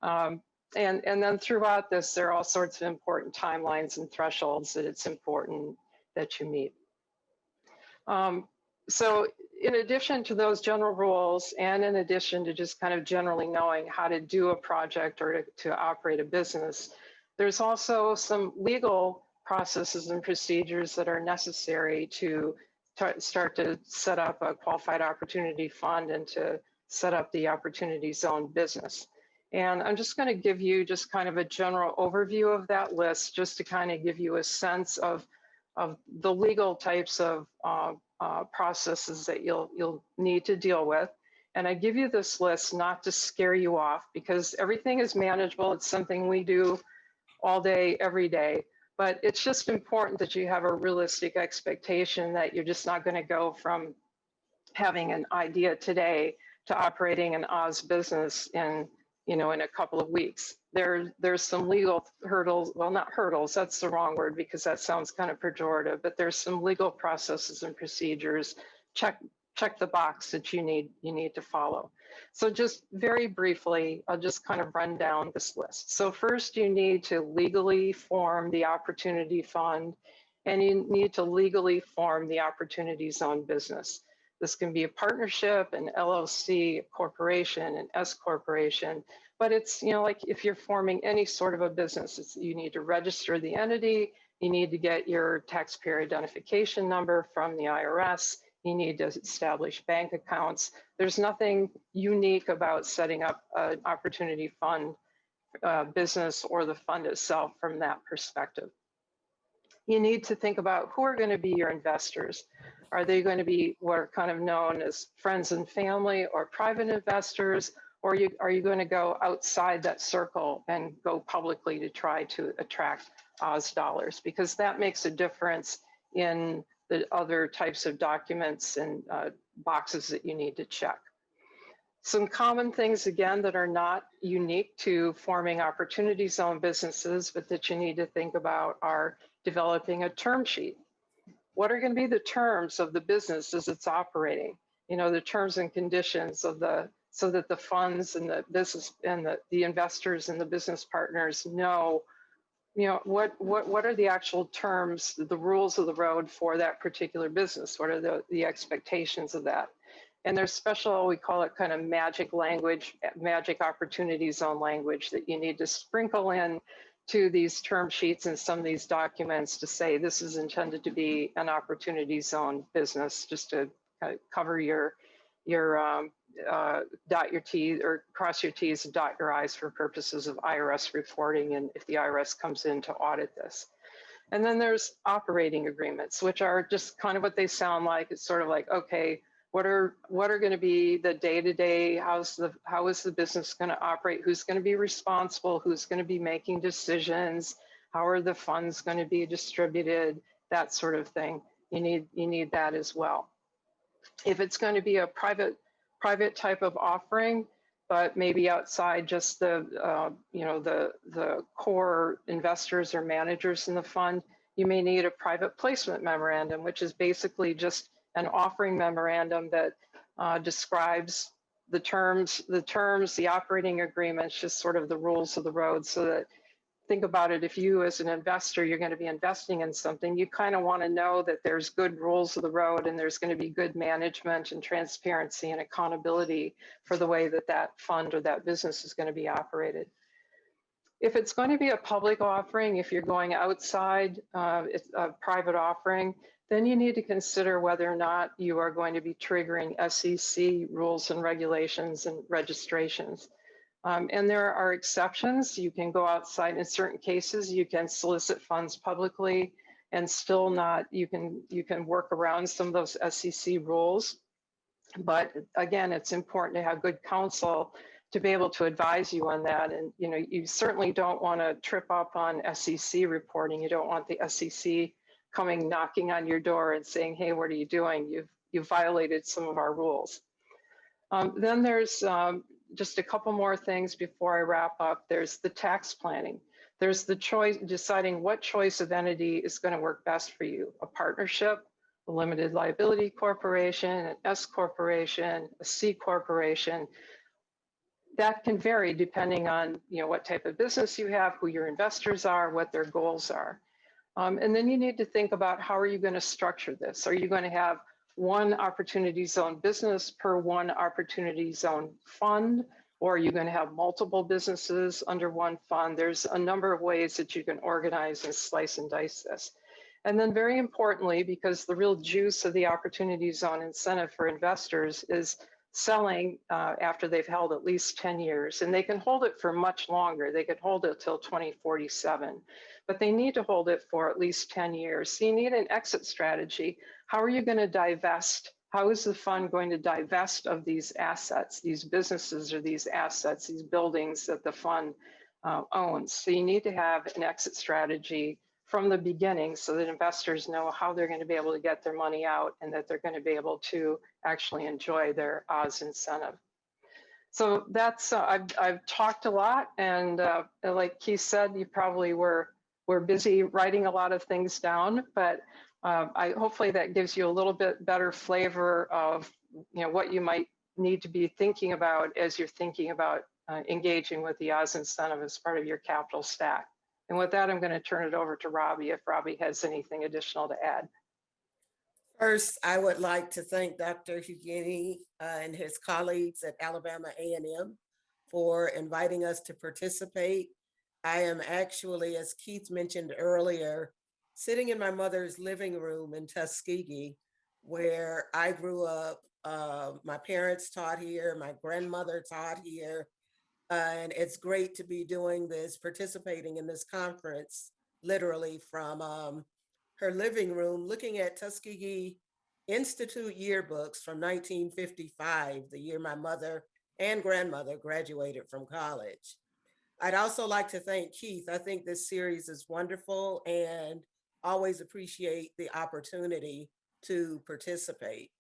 And then throughout this, there are all sorts of important timelines and thresholds that it's important that you meet. So in addition to those general rules, and in addition to just kind of generally knowing how to do a project or to operate a business, there's also some legal processes and procedures that are necessary to start to set up a qualified opportunity fund and to set up the opportunity zone business. And I'm just going to give you just kind of a general overview of that list, just to kind of give you a sense of the legal types of processes that you'll need to deal with. And I give you this list not to scare you off, because everything is manageable. It's something we do all day, every day. But it's just important that you have a realistic expectation that you're just not going to go from having an idea today to operating an Oz business in a couple of weeks. There's some legal hurdles, well, not hurdles, that's the wrong word because that sounds kind of pejorative, but there's some legal processes and procedures. Check the box that you need to follow. So just very briefly, I'll just kind of run down this list. So first, you need to legally form the opportunity fund, and you need to legally form the opportunity zone business. This can be a partnership, an LLC, a corporation, an S corporation, but it's, like if you're forming any sort of a business, you need to register the entity, you need to get your taxpayer identification number from the IRS, you need to establish bank accounts. There's nothing unique about setting up an opportunity fund business or the fund itself from that perspective. You need to think about who are going to be your investors. Are they going to be what are kind of known as friends and family or private investors? Or are you going to go outside that circle and go publicly to try to attract Oz dollars? Because that makes a difference in the other types of documents and boxes that you need to check. Some common things, again, that are not unique to forming opportunity zone businesses, but that you need to think about are developing a term sheet. What are going to be the terms of the business as it's operating? The terms and conditions of so that the funds and the business and the investors and the business partners know, what are the actual terms, the rules of the road for that particular business? What are the expectations of that? And there's special, we call it kind of magic language, magic opportunity zone language that you need to sprinkle in to these term sheets and some of these documents to say this is intended to be an opportunity zone business, just to kind of cover your dot your T's or cross your T's and dot your I's for purposes of IRS reporting and if the IRS comes in to audit this. And then there's operating agreements, which are just kind of what they sound like. It's sort of like, okay, what are going to be the day-to-day, how is the business going to operate, who's going to be responsible, who's going to be making decisions, how are the funds going to be distributed, that sort of thing. You need that as well. If it's going to be a private type of offering, but maybe outside just the core investors or managers in the fund, you may need a private placement memorandum, which is basically just an offering memorandum that describes the terms, the operating agreements, just sort of the rules of the road. So that, think about it, if you as an investor, you're going to be investing in something, you kind of want to know that there's good rules of the road and there's going to be good management and transparency and accountability for the way that that fund or that business is going to be operated. If it's going to be a public offering, if you're going outside, it's a private offering, then you need to consider whether or not you are going to be triggering SEC rules and regulations and registrations. And there are exceptions. You can go outside in certain cases. You can solicit funds publicly and still not, you can work around some of those SEC rules. But again, it's important to have good counsel to be able to advise you on that. And you certainly don't want to trip up on SEC reporting. You don't want the SEC coming knocking on your door and saying, hey, what are you doing? You've violated some of our rules. Then there's just a couple more things before I wrap up. There's the tax planning. There's the choice, deciding what choice of entity is going to work best for you. A partnership, a limited liability corporation, an S corporation, a C corporation. That can vary depending on what type of business you have, who your investors are, what their goals are. And then you need to think about how are you going to structure this? Are you going to have one opportunity zone business per one opportunity zone fund? Or are you going to have multiple businesses under one fund? There's a number of ways that you can organize and slice and dice this. And then very importantly, because the real juice of the opportunity zone incentive for investors is selling after they've held at least 10 years, and they can hold it for much longer. They could hold it till 2047, but they need to hold it for at least 10 years. So you need an exit strategy. How are you going to divest? How is the fund going to divest of these assets, these businesses or these assets, these buildings that the fund owns? So you need to have an exit strategy from the beginning so that investors know how they're going to be able to get their money out and that they're going to be able to actually enjoy their Oz incentive. So that's, I've talked a lot, and like Keith said, you probably were busy writing a lot of things down, but hopefully that gives you a little bit better flavor of what you might need to be thinking about as you're thinking about engaging with the Oz incentive as part of your capital stack. And with that, I'm going to turn it over to Robbie if Robbie has anything additional to add. First, I would like to thank Dr. Hugini and his colleagues at Alabama A&M for inviting us to participate. I am actually, as Keith mentioned earlier, sitting in my mother's living room in Tuskegee, where I grew up. My parents taught here, my grandmother taught here. And it's great to be doing this, participating in this conference, literally from her living room, looking at Tuskegee Institute yearbooks from 1955, the year my mother and grandmother graduated from college. I'd also like to thank Keith. I think this series is wonderful and always appreciate the opportunity to participate.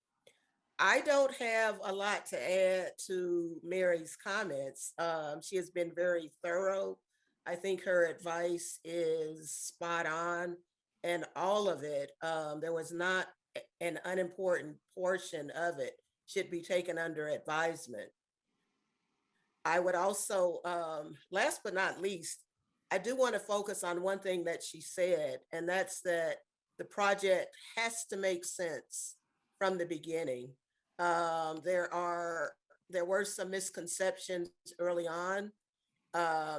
I don't have a lot to add to Mary's comments. She has been very thorough. I think her advice is spot on, and all of it, there was not an unimportant portion of it should be taken under advisement. I would also, last but not least, I do want to focus on one thing that she said, and that's that the project has to make sense from the beginning. There were some misconceptions early on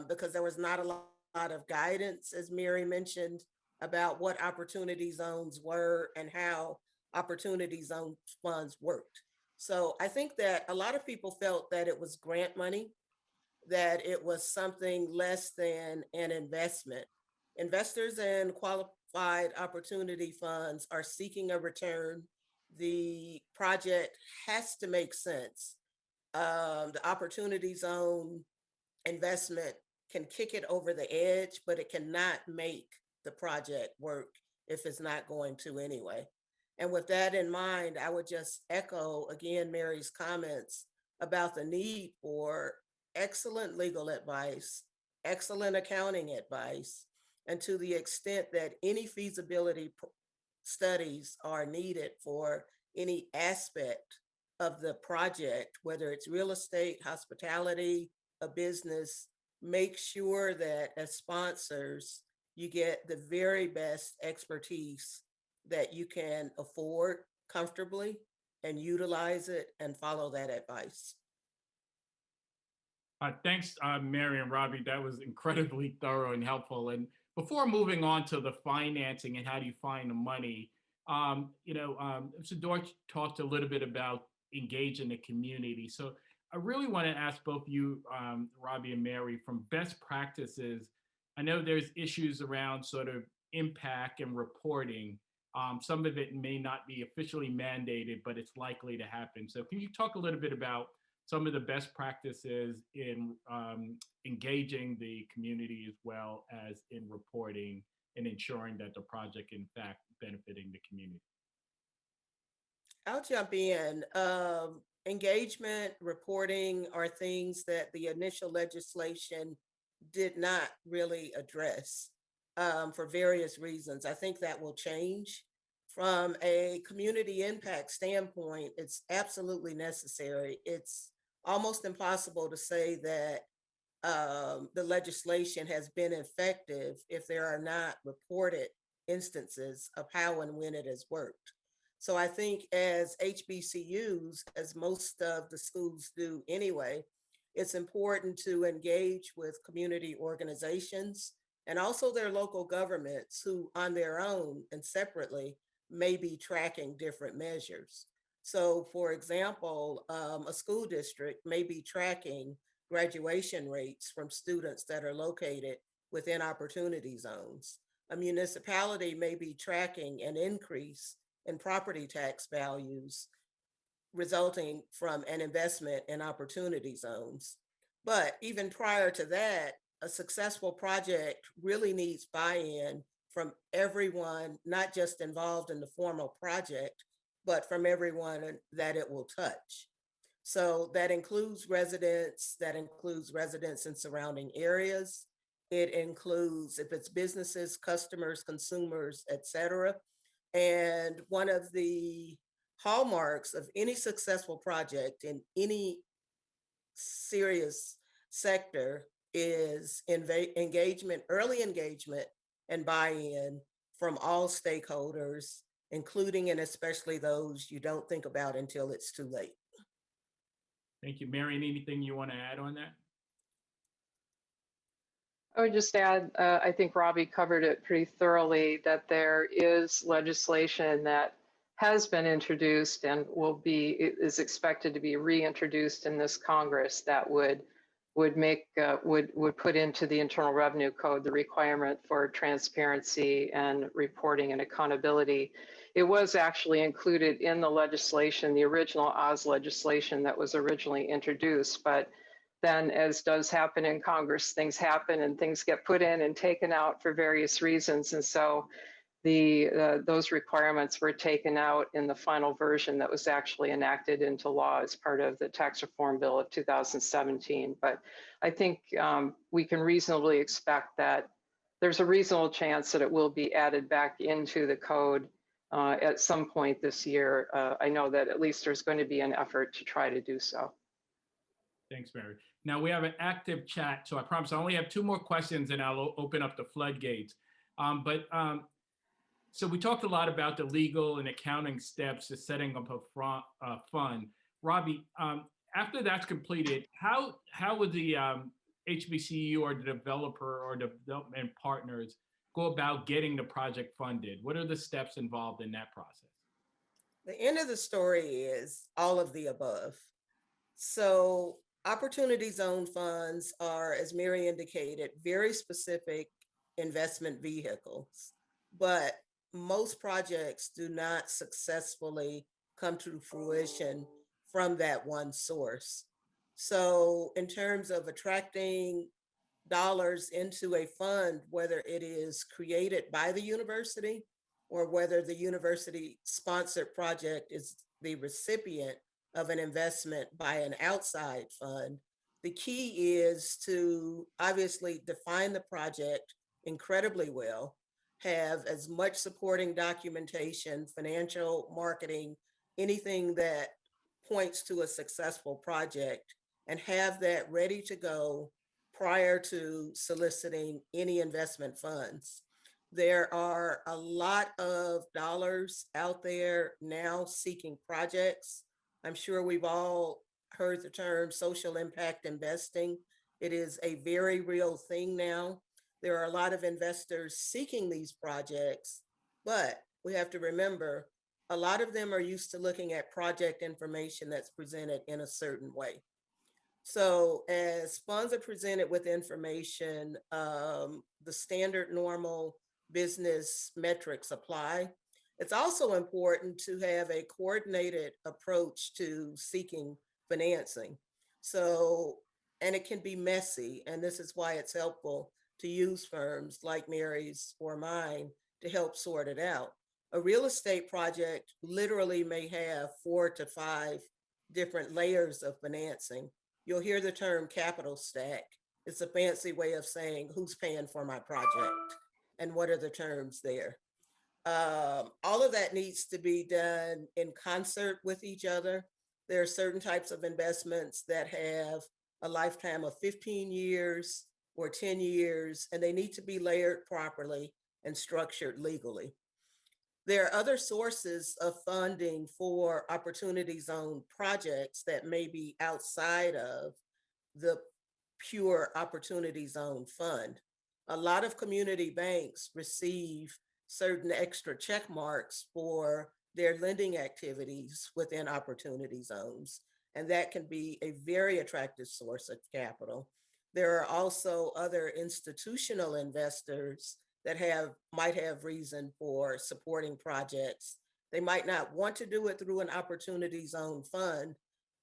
because there was not a lot of guidance, as Mary mentioned, about what opportunity zones were and how opportunity zone funds worked. So I think that a lot of people felt that it was grant money, that it was something less than an investment. Investors and qualified opportunity funds are seeking a return. The project has to make sense. The opportunity zone investment can kick it over the edge, but it cannot make the project work if it's not going to anyway. And with that in mind, I would just echo again Mary's comments about the need for excellent legal advice, excellent accounting advice, and to the extent that any feasibility studies are needed for any aspect of the project, whether it's real estate, hospitality, a business, make sure that as sponsors, you get the very best expertise that you can afford comfortably and utilize it and follow that advice. Thanks, Mary and Robbie. That was incredibly thorough and helpful. And before moving on to the financing and how do you find the money, Mr. Dorch talked a little bit about engaging the community. So I really want to ask both you, Robbie and Mary, from best practices. I know there's issues around sort of impact and reporting. Some of it may not be officially mandated, but it's likely to happen. So can you talk a little bit about some of the best practices in engaging the community as well as in reporting and ensuring that the project in fact benefiting the community? I'll jump in. Engagement, reporting are things that the initial legislation did not really address for various reasons. I think that will change. From a community impact standpoint, it's absolutely necessary. It's almost impossible to say that the legislation has been effective if there are not reported instances of how and when it has worked. So I think as HBCUs, as most of the schools do anyway, it's important to engage with community organizations and also their local governments who on their own and separately may be tracking different measures. So for example, a school district may be tracking graduation rates from students that are located within opportunity zones. A municipality may be tracking an increase in property tax values resulting from an investment in opportunity zones. But even prior to that, a successful project really needs buy-in from everyone, not just involved in the formal project, but from everyone that it will touch. So that includes residents, in surrounding areas. It includes if it's businesses, customers, consumers, et cetera. And one of the hallmarks of any successful project in any serious sector is engagement, early engagement and buy-in from all stakeholders, including and especially those you don't think about until it's too late. Thank you. Marion, anything you want to add on that? I would just add, I think Robbie covered it pretty thoroughly, that there is legislation that has been introduced and is expected to be reintroduced in this Congress that would put into the Internal Revenue Code the requirement for transparency and reporting and accountability. It was actually included in the legislation, the original IAEOZ legislation that was originally introduced, but then, as does happen in Congress, things happen and things get put in and taken out for various reasons. And so those requirements were taken out in the final version that was actually enacted into law as part of the Tax Reform Bill of 2017. But I think we can reasonably expect that there's a reasonable chance that it will be added back into the code at some point this year. I know that at least there's going to be an effort to try to do so. Thanks, Mary. Now we have an active chat, so I promise I only have 2 more questions and I'll open up the floodgates. So we talked a lot about the legal and accounting steps to setting up a fund. Robbie, after that's completed, how would the HBCU or the developer or development partners go about getting the project funded? What are the steps involved in that process? The end of the story is all of the above. So opportunity zone funds are, as Mary indicated, very specific investment vehicles, but most projects do not successfully come to fruition from that one source. So in terms of attracting dollars into a fund, whether it is created by the university or whether the university sponsored project is the recipient of an investment by an outside fund, the key is to obviously define the project incredibly well, have as much supporting documentation, financial, marketing, anything that points to a successful project, and have that ready to go prior to soliciting any investment funds. There are a lot of dollars out there now seeking projects. I'm sure we've all heard the term social impact investing. It is a very real thing now. There are a lot of investors seeking these projects, but we have to remember a lot of them are used to looking at project information that's presented in a certain way. So as funds are presented with information, the standard normal business metrics apply. It's also important to have a coordinated approach to seeking financing. So, and it can be messy, and this is why it's helpful to use firms like Mary's or mine to help sort it out. A real estate project literally may have 4 to 5 different layers of financing. You'll hear the term capital stack. It's a fancy way of saying who's paying for my project and what are the terms there. All of that needs to be done in concert with each other. There are certain types of investments that have a lifetime of 15 years or 10 years, and they need to be layered properly and structured legally. There are other sources of funding for opportunity zone projects that may be outside of the pure opportunity zone fund. A lot of community banks receive certain extra check marks for their lending activities within opportunity zones, and that can be a very attractive source of capital. There are also other institutional investors that might have reason for supporting projects. They might not want to do it through an opportunity zone fund,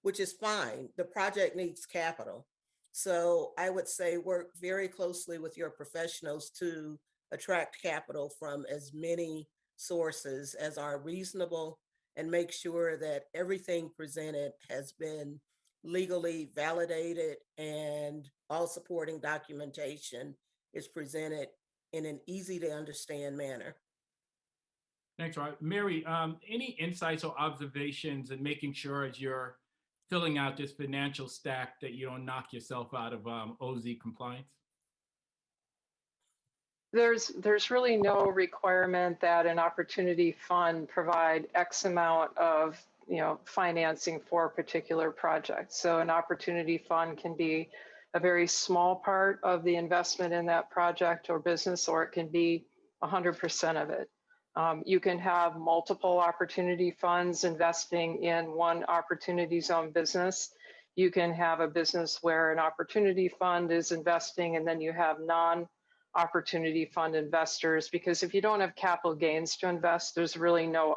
which is fine. The project needs capital. So I would say work very closely with your professionals to attract capital from as many sources as are reasonable and make sure that everything presented has been legally validated and all supporting documentation is presented in an easy to understand manner. Thanks, Rob. Mary, any insights or observations in making sure as you're filling out this financial stack that you don't knock yourself out of OZ compliance? There's really no requirement that an opportunity fund provide X amount of financing for a particular project. So an opportunity fund can be a very small part of the investment in that project or business, or it can be 100% of it. You can have multiple opportunity funds investing in one opportunity zone business. You can have a business where an opportunity fund is investing and then you have non-opportunity fund investors, because if you don't have capital gains to invest, there's really no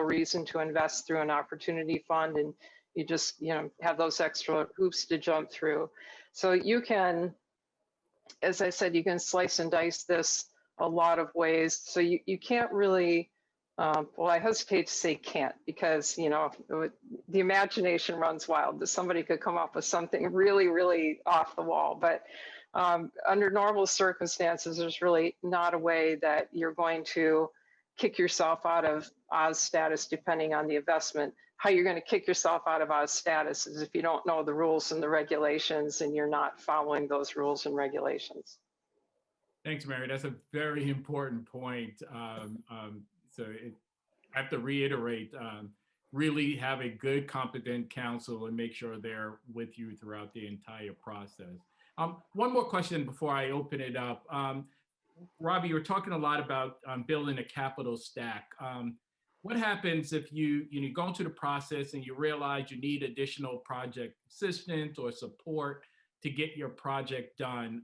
reason to invest through an opportunity fund, and you just have those extra hoops to jump through. So you can, as I said, you can slice and dice this a lot of ways. So you can't really, well, I hesitate to say can't, because the imagination runs wild. Somebody could come up with something really, really off the wall. But under normal circumstances, there's really not a way that you're going to kick yourself out of Oz status depending on the investment. How you're going to kick yourself out of Oz status is if you don't know the rules and the regulations and you're not following those rules and regulations. Thanks, Mary. That's a very important point. I have to reiterate, really have a good, competent counsel and make sure they're with you throughout the entire process. One more question before I open it up. Robbie, you were talking a lot about building a capital stack. What happens if you go into the process and you realize you need additional project assistance or support to get your project done?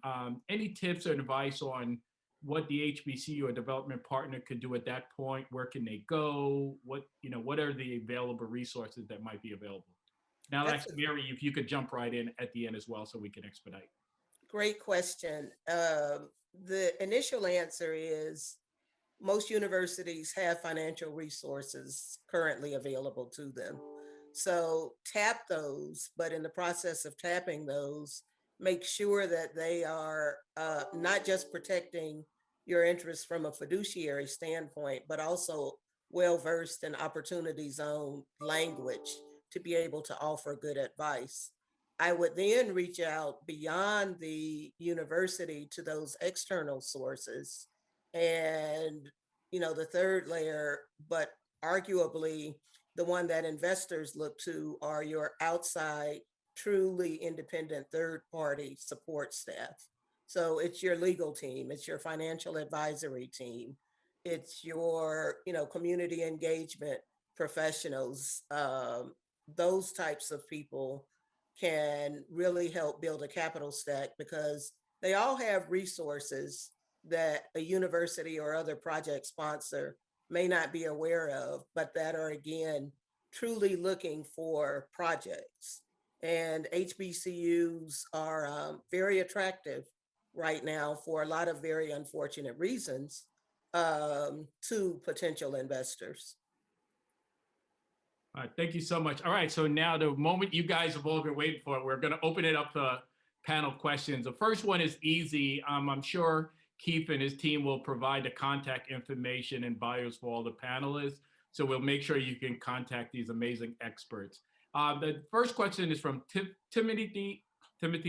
Any tips or advice on what the HBCU or development partner could do at that point? Where can they go? What are the available resources that might be available? Now, that's Mary, if you could jump right in at the end as well so we can expedite. Great question. The initial answer is most universities have financial resources currently available to them. So tap those, but in the process of tapping those, make sure that they are not just protecting your interests from a fiduciary standpoint, but also well-versed in opportunity zone language to be able to offer good advice. I would then reach out beyond the university to those external sources. And, the third layer, but arguably the one that investors look to, are your outside truly independent third-party support staff. So it's your legal team, it's your financial advisory team, it's your, community engagement professionals. Those types of people can really help build a capital stack because they all have resources that a university or other project sponsor may not be aware of, but that are, again, truly looking for projects. And HBCUs are very attractive right now for a lot of very unfortunate reasons to potential investors. All right, thank you so much. All right, so now the moment you guys have all been waiting for, we're going to open it up to panel questions. The first one is easy. I'm sure Keith and his team will provide the contact information and bios for all the panelists. So we'll make sure you can contact these amazing experts. The first question is from Timothy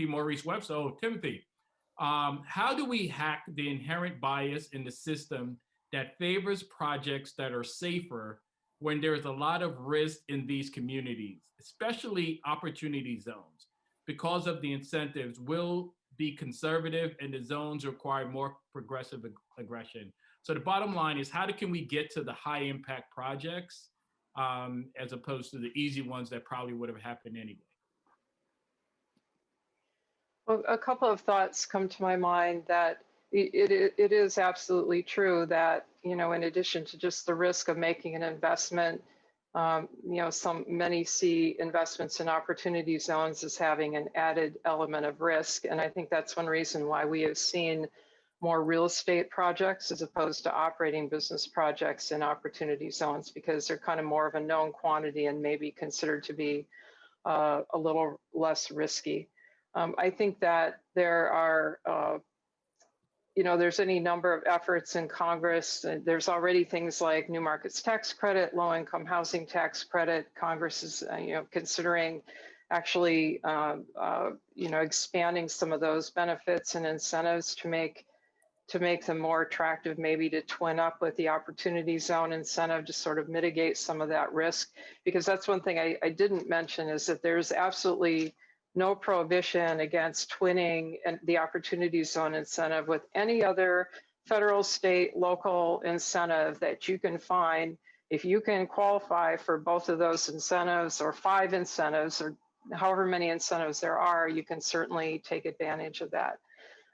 Maurice Webster. Oh, Timothy, how do we hack the inherent bias in the system that favors projects that are safer when there's a lot of risk in these communities, especially opportunity zones? Because of the incentives will be conservative and the zones require more progressive aggression. So the bottom line is, how can we get to the high impact projects as opposed to the easy ones that probably would have happened anyway? Well, a couple of thoughts come to my mind that it is absolutely true that, in addition to just the risk of making an investment, many see investments in opportunity zones as having an added element of risk. And I think that's one reason why we have seen more real estate projects as opposed to operating business projects in opportunity zones, because they're kind of more of a known quantity and maybe considered to be a little less risky. I think that there are, there's any number of efforts in Congress. There's already things like new markets tax credit, low-income housing tax credit. Congress is, considering actually, expanding some of those benefits and incentives to make them more attractive, maybe to twin up with the opportunity zone incentive to sort of mitigate some of that risk. Because that's one thing I didn't mention, is that there's absolutely no prohibition against twinning and the opportunity zone incentive with any other federal, state, local incentive that you can find. If you can qualify for both of those incentives or 5 incentives or however many incentives there are, you can certainly take advantage of that.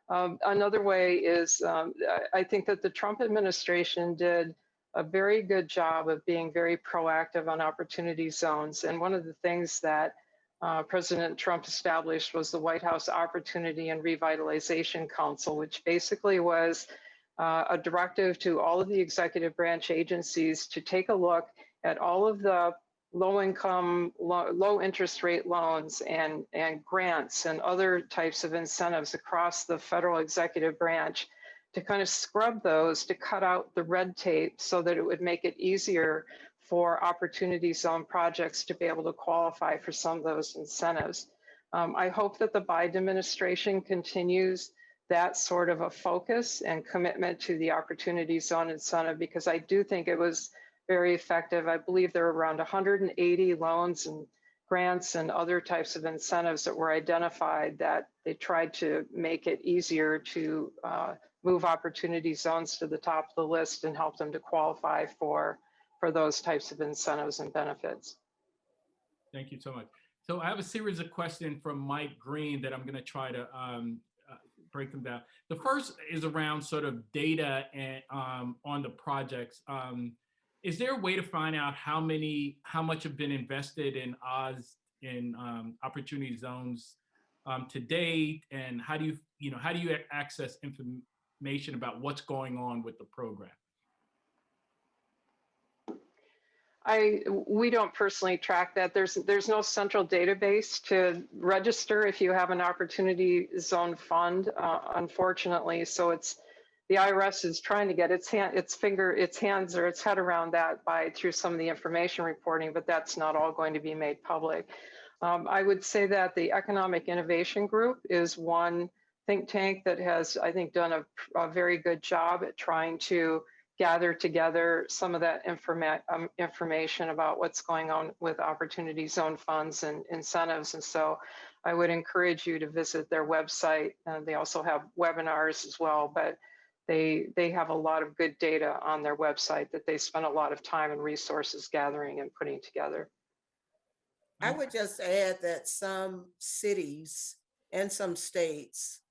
Another way is, I think that the Trump administration did a very good job of being very proactive on opportunity zones. And one of the things that President Trump established was the White House Opportunity and Revitalization Council, which basically was a directive to all of the executive branch agencies to take a look at all of the low-income, low interest rate loans and grants and other types of incentives across the federal executive branch, to kind of scrub those, to cut out the red tape so that it would make it easier for opportunity zone projects to be able to qualify for some of those incentives. I hope that the Biden administration continues that sort of a focus and commitment to the opportunity zone incentive, because I do think it was very effective. I believe there were around 180 loans and grants and other types of incentives that were identified, that they tried to make it easier to move opportunity zones to the top of the list and help them to qualify for those types of incentives and benefits. Thank you so much. So I have a series of questions from Mike Green that I'm going to try to break them down. The first is around sort of data and on the projects. Is there a way to find out how much have been invested in OZ in opportunity zones to date, and how do you access information about what's going on with the program? We don't personally track that. There's no central database to register if you have an opportunity zone fund, unfortunately. So the IRS is trying to get its hands or its head around that through some of the information reporting, but that's not all going to be made public. I would say that the Economic Innovation Group is one think tank that has, I think, done a very good job at trying to gather together some of that information about what's going on with opportunity zone funds and incentives. And so I would encourage you to visit their website. They also have webinars as well, but they have a lot of good data on their website that they spend a lot of time and resources gathering and putting together. I would just add that some cities and some states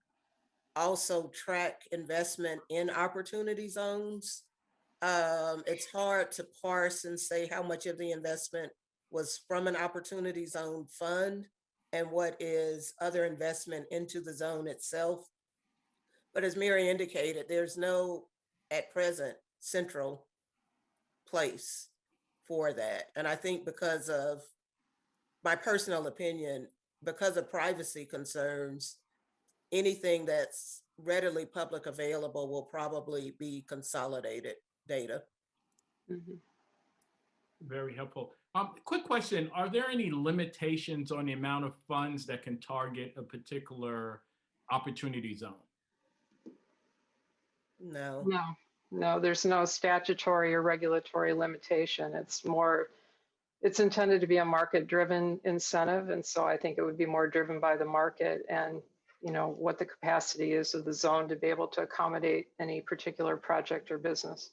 also track investment in opportunity zones. It's hard to parse and say how much of the investment was from an opportunity zone fund and what is other investment into the zone itself. But as Mary indicated, there's no, at present, central place for that. And I think because of my personal opinion, because of privacy concerns, anything that's readily public available will probably be consolidated data. Mhm. Very helpful. Quick question. Are there any limitations on the amount of funds that can target a particular opportunity zone? No. No, there's no statutory or regulatory limitation. It's intended to be a market-driven incentive. And so I think it would be more driven by the market and, you know, what the capacity is of the zone to be able to accommodate any particular project or business.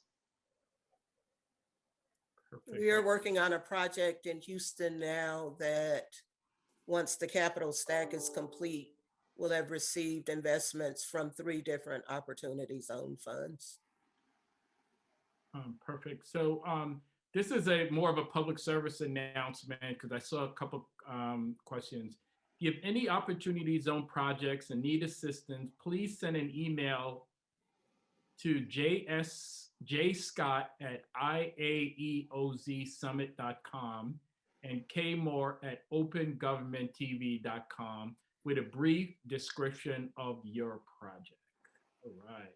Perfect. We are working on a project in Houston now that once the capital stack is complete, will have received investments from 3 different opportunity zone funds. Perfect. So this is more of a public service announcement because I saw a couple questions. If you have any opportunity zone projects and need assistance, please send an email to jscott@IAEOZsummit.com and kmore@opengovernmenttv.com with a brief description of your project. All right.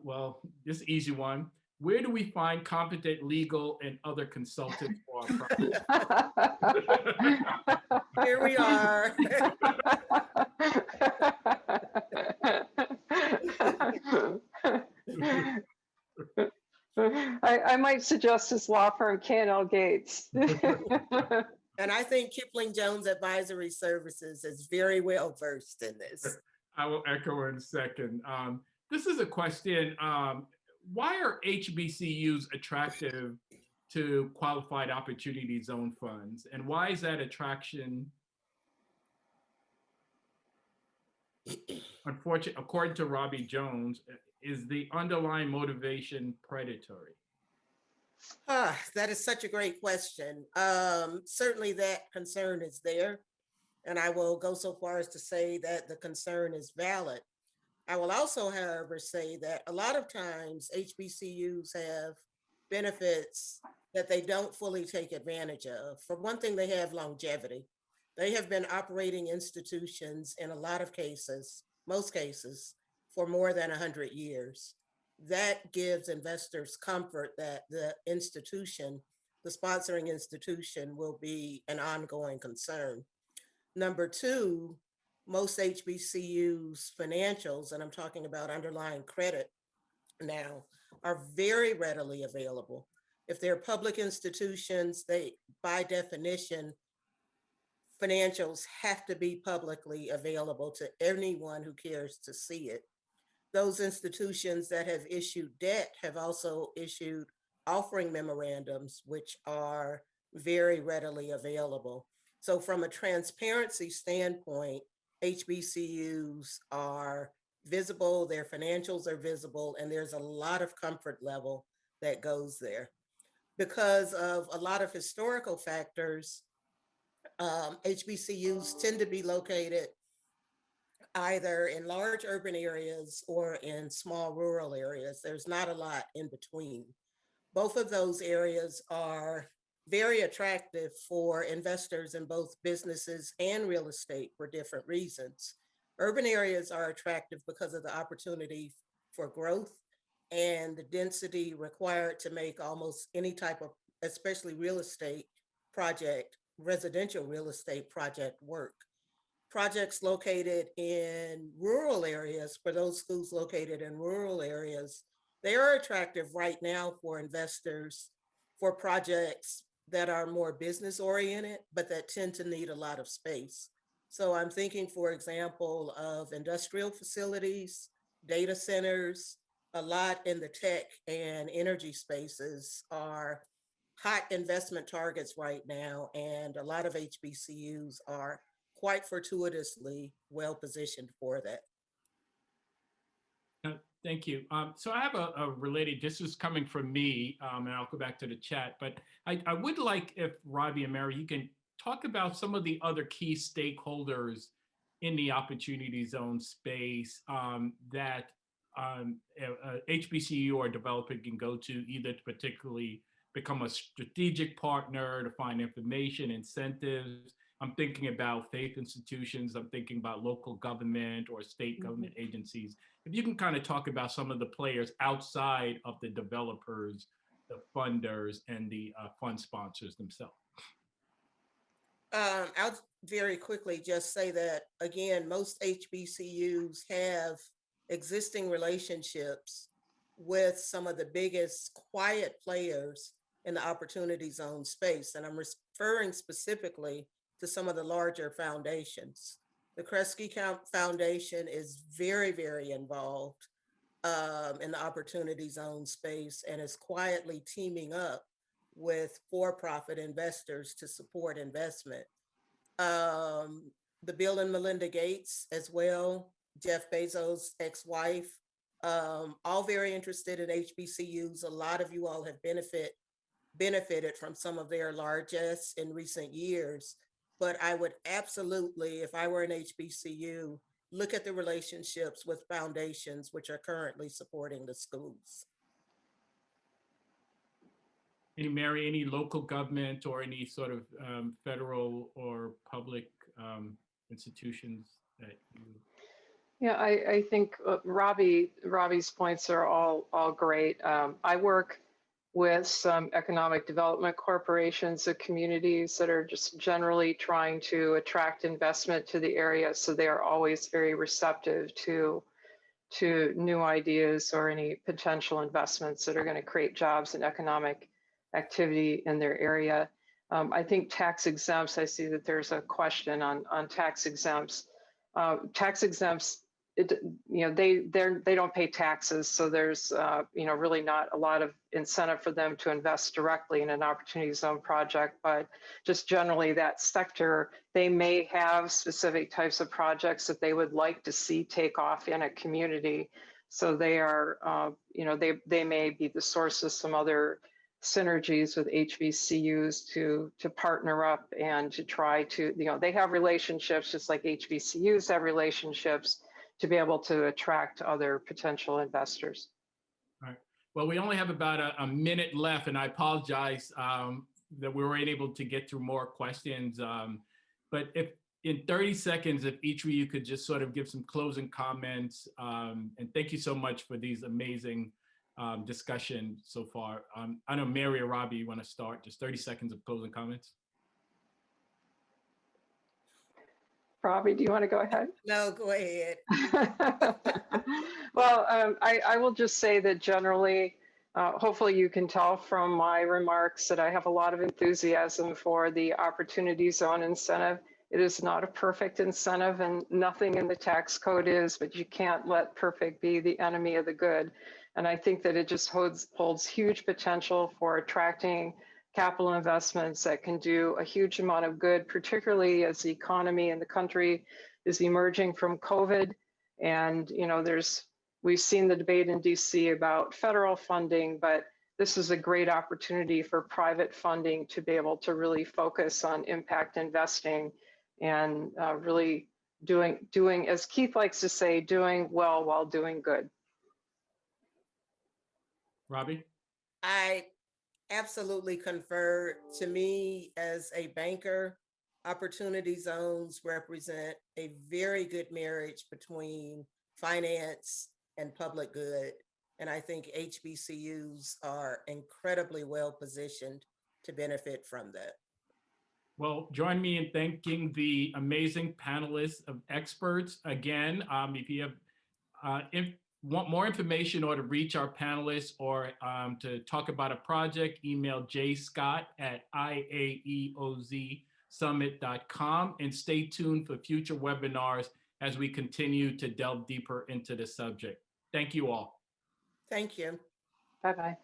Well, this is an easy one. Where do we find competent legal and other consultants for our project? Here we are. I might suggest his law firm, K&L Gates. And I think Kipling Jones Advisory Services is very well versed in this. I will echo in a second. This is a question. Why are HBCUs attractive to qualified opportunity zone funds? And why is that attraction? Unfortunately, according to Robbie Jones, is the underlying motivation predatory? That is such a great question. Certainly that concern is there. And I will go so far as to say that the concern is valid. I will also, however, say that a lot of times HBCUs have benefits that they don't fully take advantage of. For one thing, they have longevity. They have been operating institutions in a lot of cases, most cases, for more than 100 years. That gives investors comfort that the institution, the sponsoring institution, will be an ongoing concern. Number 2, most HBCUs financials, and I'm talking about underlying credit now, are very readily available. If they're public institutions, they, by definition, financials have to be publicly available to anyone who cares to see it. Those institutions that have issued debt have also issued offering memorandums, which are very readily available. So from a transparency standpoint, HBCUs are visible, their financials are visible, and there's a lot of comfort level that goes there. Because of a lot of historical factors, HBCUs tend to be located either in large urban areas or in small rural areas. There's not a lot in between. Both of those areas are very attractive for investors in both businesses and real estate for different reasons. Urban areas are attractive because of the opportunity for growth and the density required to make almost any type of, especially real estate project, residential real estate project work. Projects located in rural areas, for those schools located in rural areas, they are attractive right now for investors for projects that are more business oriented, but that tend to need a lot of space. So I'm thinking, for example, of industrial facilities, data centers, a lot in the tech and energy spaces are hot investment targets right now. And a lot of HBCUs are quite fortuitously well positioned for that. Thank you. So I have a related, this is coming from me, and I'll go back to the chat, but I would like if Robbie and Mary, you can talk about some of the other key stakeholders in the opportunity zone space that HBCU or developer can go to either to particularly become a strategic partner, to find information, incentives. I'm thinking about faith institutions, I'm thinking about local government or state government agencies. If you can kind of talk about some of the players outside of the developers, the funders, and the fund sponsors themselves. I'll very quickly just say that, again, most HBCUs have existing relationships with some of the biggest quiet players in the opportunity zone space. And I'm referring specifically to some of the larger foundations. The Kresge Foundation is very, very involved in the opportunity zone space and is quietly teaming up with for-profit investors to support investment. The Bill and Melinda Gates as well, Jeff Bezos' ex-wife, all very interested in HBCUs. A lot of you all have benefited from some of their largesse in recent years. But I would absolutely, if I were an HBCU, look at the relationships with foundations which are currently supporting the schools. Mary, any local government or any sort of federal or public institutions that you? Yeah, I think Robbie's points are all great. I work with some economic development corporations of communities that are just generally trying to attract investment to the area. So they are always very receptive to new ideas or any potential investments that are going to create jobs and economic activity in their area. I think tax exempts, I see that there's a question on tax exempts. Tax exempts, they don't pay taxes, so there's really not a lot of incentive for them to invest directly in an opportunity zone project. But just generally, that sector, they may have specific types of projects that they would like to see take off in a community. So they are, they may be the source of some other synergies with HBCUs to partner up and to try to, they have relationships just like HBCUs have relationships to be able to attract other potential investors. All right. Well, we only have about a minute left, and I apologize that we weren't able to get through more questions. But if in 30 seconds, if each of you could just sort of give some closing comments, and thank you so much for these amazing discussion so far. I know Mary or Robbie, you want to start? Just 30 seconds of closing comments. Robbie, do you want to go ahead? No, go ahead. Well, I will just say that generally, hopefully you can tell from my remarks that I have a lot of enthusiasm for the opportunity zone incentive. It is not a perfect incentive and nothing in the tax code is, but you can't let perfect be the enemy of the good. And I think that it just holds huge potential for attracting capital investments that can do a huge amount of good, particularly as the economy in the country is emerging from COVID. And, we've seen the debate in DC about federal funding, but this is a great opportunity for private funding to be able to really focus on impact investing and really doing, as Keith likes to say, doing well while doing good. Robbie? I absolutely confer. To me, as a banker, opportunity zones represent a very good marriage between finance and public good. And I think HBCUs are incredibly well positioned to benefit from that. Well, join me in thanking the amazing panelists of experts. Again, if you have want more information or to reach our panelists or to talk about a project, email jscott@IAEOZ summit.com, and stay tuned for future webinars as we continue to delve deeper into the subject. Thank you all. Thank you. Bye-bye.